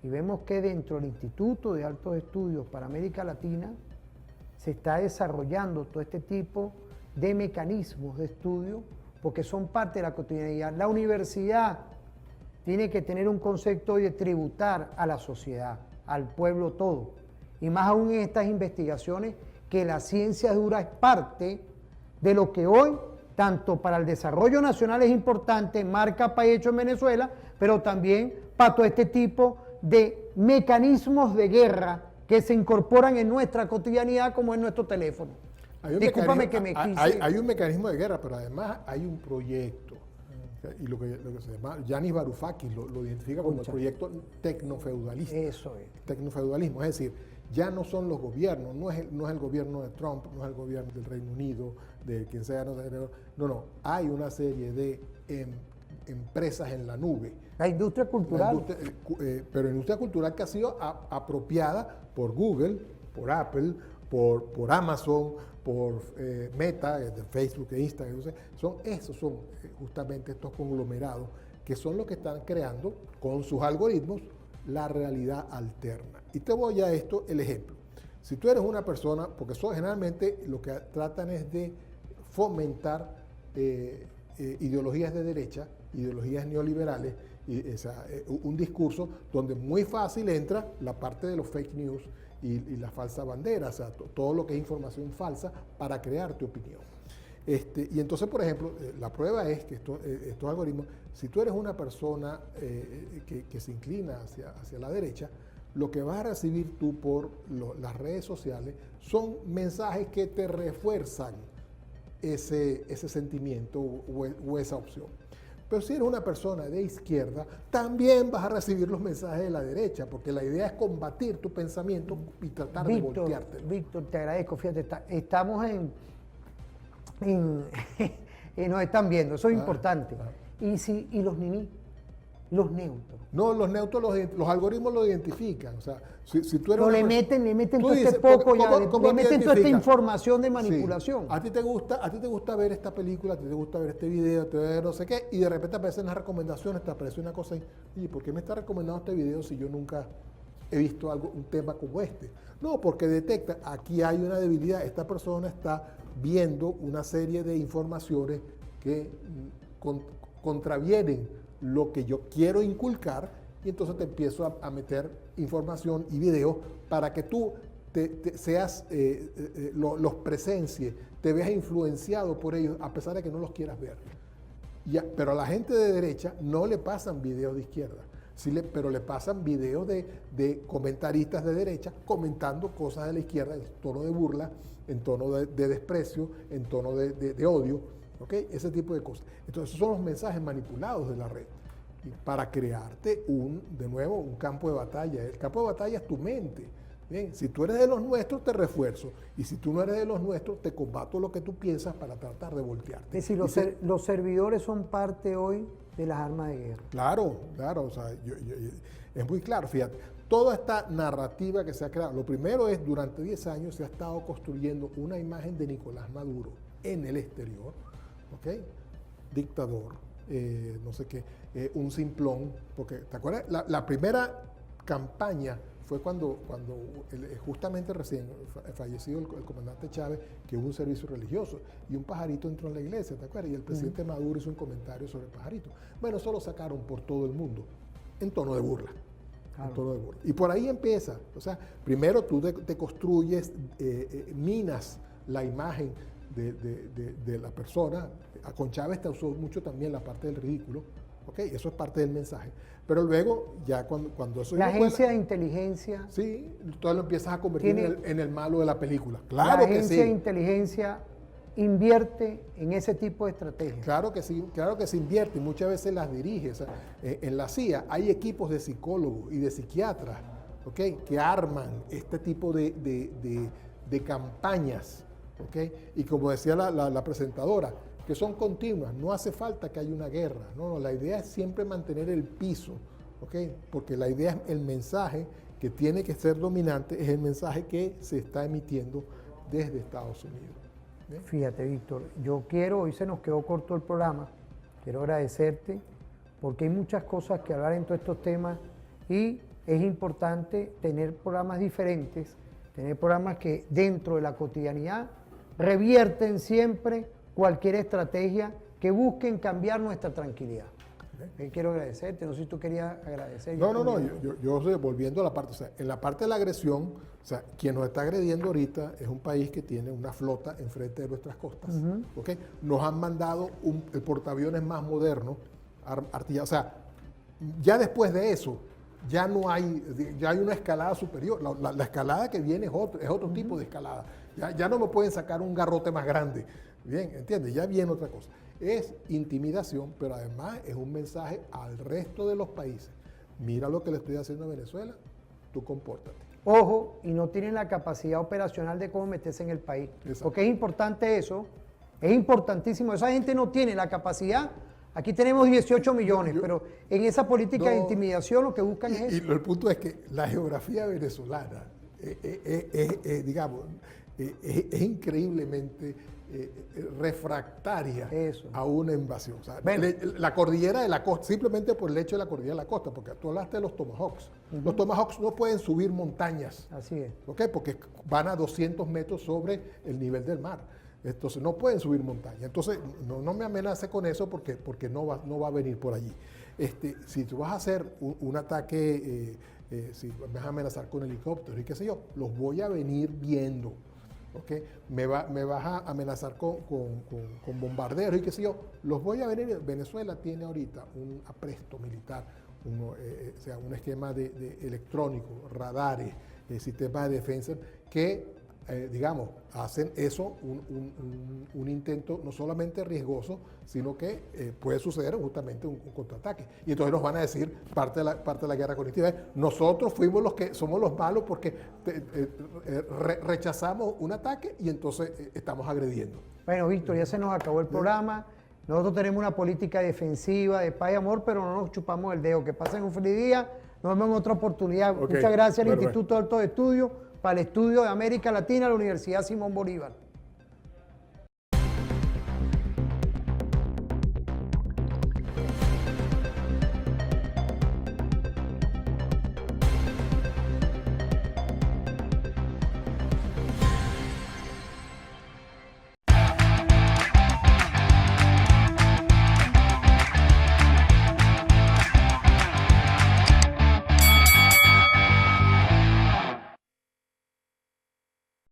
y vemos que dentro del Instituto de Altos Estudios para América Latina, se está desarrollando todo este tipo de mecanismos de estudio porque son parte de la cotidianidad. La universidad tiene que tener un concepto de tributar a la sociedad, al pueblo todo. Y más aún en estas investigaciones que la ciencia dura es parte de lo que hoy, tanto para el desarrollo nacional es importante, marca país hecho en Venezuela, pero también para todo este tipo de mecanismos de guerra que se incorporan en nuestra cotidianidad como en nuestro teléfono. Discúlpame que me quise... Hay un mecanismo de guerra, pero además hay un proyecto. Y lo que se llama, Yanis Varoufakis lo identifica como el proyecto tecnofeudalista. Eso es. Tecnofeudalismo, es decir, ya no son los gobiernos, no es el gobierno de Trump, no es el gobierno del Reino Unido, de quien sea, no, hay una serie de empresas en la nube. La industria cultural. Pero la industria cultural que ha sido apropiada por Google, por Apple, por Amazon, por Meta, de Facebook e Instagram. Esos son justamente estos conglomerados que son los que están creando con sus algoritmos la realidad alterna. Y te voy a esto el ejemplo. Si tú eres una persona, porque eso generalmente lo que tratan es de fomentar ideologías de derecha, ideologías neoliberales, un discurso donde muy fácil entra la parte de los fake news y la falsa bandera, o sea, todo lo que es información falsa para crear tu opinión. Y entonces, por ejemplo, la prueba es que estos algoritmos, si tú eres una persona que se inclina hacia la derecha, lo que vas a recibir tú por las redes sociales son mensajes que te refuerzan ese sentimiento o esa opción. Pero si eres una persona de izquierda, también vas a recibir los mensajes de la derecha, porque la idea es combatir tu pensamiento y tratar de voltearte. Víctor, te agradezco, fíjate, estamos y nos están viendo, eso es importante. ¿Y los niní? Los neutros. No, los neutros, los algoritmos lo identifican. O sea, si tú eres le meten todo este poco, le meten toda esta información de manipulación. Sí. A ti te gusta ver esta película, a ti te gusta ver este video, te ver no sé qué, y de repente aparecen las recomendaciones, te aparece una cosa y ¿por qué me está recomendando este video si yo nunca he visto un tema como este? No, porque detecta, aquí hay una debilidad, esta persona está viendo una serie de informaciones que contravienen lo que yo quiero inculcar, y entonces te empiezo a meter información y videos para que tú los presencies, te veas influenciado por ellos a pesar de que no los quieras ver. Pero a la gente de derecha no le pasan videos de izquierda, pero le pasan videos de comentaristas de derecha comentando cosas de la izquierda en tono de burla, en tono de desprecio, en tono de odio. ¿Okay? Ese tipo de cosas. Entonces, esos son los mensajes manipulados de la red para crearte de nuevo, un campo de batalla. El campo de batalla es tu mente. Bien, si tú eres de los nuestros, te refuerzo. Y si tú no eres de los nuestros, te combato lo que tú piensas para tratar de voltearte. Es decir, los servidores son parte hoy de las armas de guerra. Claro. O sea, es muy claro. Fíjate, toda esta narrativa que se ha creado, lo primero es, durante 10 años se ha estado construyendo una imagen de Nicolás Maduro en el exterior. ¿Okay? Dictador, no sé qué, un simplón, porque, ¿te acuerdas? La primera campaña fue cuando justamente recién fallecido el comandante Chávez, que hubo un servicio religioso y un pajarito entró en la iglesia, ¿te acuerdas? Y el presidente Maduro hizo un comentario sobre el pajarito. Bueno, eso lo sacaron por todo el mundo, en tono de burla. Claro. En tono de burla. Y por ahí empieza, o sea, primero tú te construyes, minas la imagen de la persona. Con Chávez te usó mucho también la parte del ridículo, ¿ok? Eso es parte del mensaje. Pero luego, ya cuando eso... La agencia de inteligencia... Sí, tú lo empiezas a convertir en el malo de la película. Claro que sí. La agencia de inteligencia invierte en ese tipo de estrategias. Claro que sí, claro que se invierte y muchas veces las dirige. O sea, en la CIA hay equipos de psicólogos y de psiquiatras, ¿ok?, que arman este tipo de campañas, ¿ok? Y como decía la presentadora, que son continuas, no hace falta que haya una guerra, no, la idea es siempre mantener el piso, ¿ok? Porque la idea es el mensaje que tiene que ser dominante, es el mensaje que se está emitiendo desde Estados Unidos. ¿Bien? Fíjate, Víctor, hoy se nos quedó corto el programa, quiero agradecerte porque hay muchas cosas que hablar en todos estos temas y es importante tener programas diferentes, tener programas que dentro de la cotidianidad revierten siempre cualquier estrategia que busquen cambiar nuestra tranquilidad. Quiero agradecerte, no sé si tú querías agradecer. No, yo estoy volviendo a la parte, o sea, en la parte de la agresión, o sea, quien nos está agrediendo ahorita es un país que tiene una flota enfrente de nuestras costas, ¿okay? Nos han mandado el portaaviones más moderno, o sea, ya después de eso, ya hay una escalada superior, la escalada que viene es otro tipo de escalada, ya no me pueden sacar un garrote más grande, bien, ¿entiendes? Ya viene otra cosa. Es intimidación, pero además es un mensaje al resto de los países. Mira lo que le estoy haciendo a Venezuela, tú compórtate. Ojo, y no tienen la capacidad operacional de cómo meterse en el país. Exacto. Porque es importante eso, es importantísimo. Esa gente no tiene la capacidad. Aquí tenemos 18 millones, pero en esa política de intimidación lo que buscan es eso. Y el punto es que la geografía venezolana es increíblemente refractaria a una invasión. O sea, la cordillera de la costa, simplemente por el hecho de la cordillera de la costa, porque tú hablaste de los Tomahawks. Los Tomahawks no pueden subir montañas. Así es. ¿Okay? Porque van a 200 metros sobre el nivel del mar. Entonces no pueden subir montañas. Entonces no me amenace con eso porque no va a venir por allí. Si tú vas a hacer un ataque, si me vas a amenazar con helicópteros y qué sé yo, los voy a venir viendo. ¿Okay? Me vas a amenazar con bombarderos y qué sé yo, los voy a venir. Venezuela tiene ahorita un apresto militar, o sea, un esquema de electrónico, radares, sistemas de defensa que, digamos, hacen eso un intento no solamente riesgoso, sino que puede suceder justamente un contraataque. Y entonces nos van a decir, parte de la guerra cognitiva, nosotros fuimos los que somos los malos porque rechazamos un ataque y entonces estamos agrediendo. Bueno, Víctor, ya se nos acabó el programa. Nosotros tenemos una política defensiva de paz y amor, pero no nos chupamos el dedo. Que pasen un feliz día. Nos vemos en otra oportunidad. Okay. Muchas gracias al Instituto de Altos Estudios, para el Estudio de América Latina, la Universidad Simón Bolívar.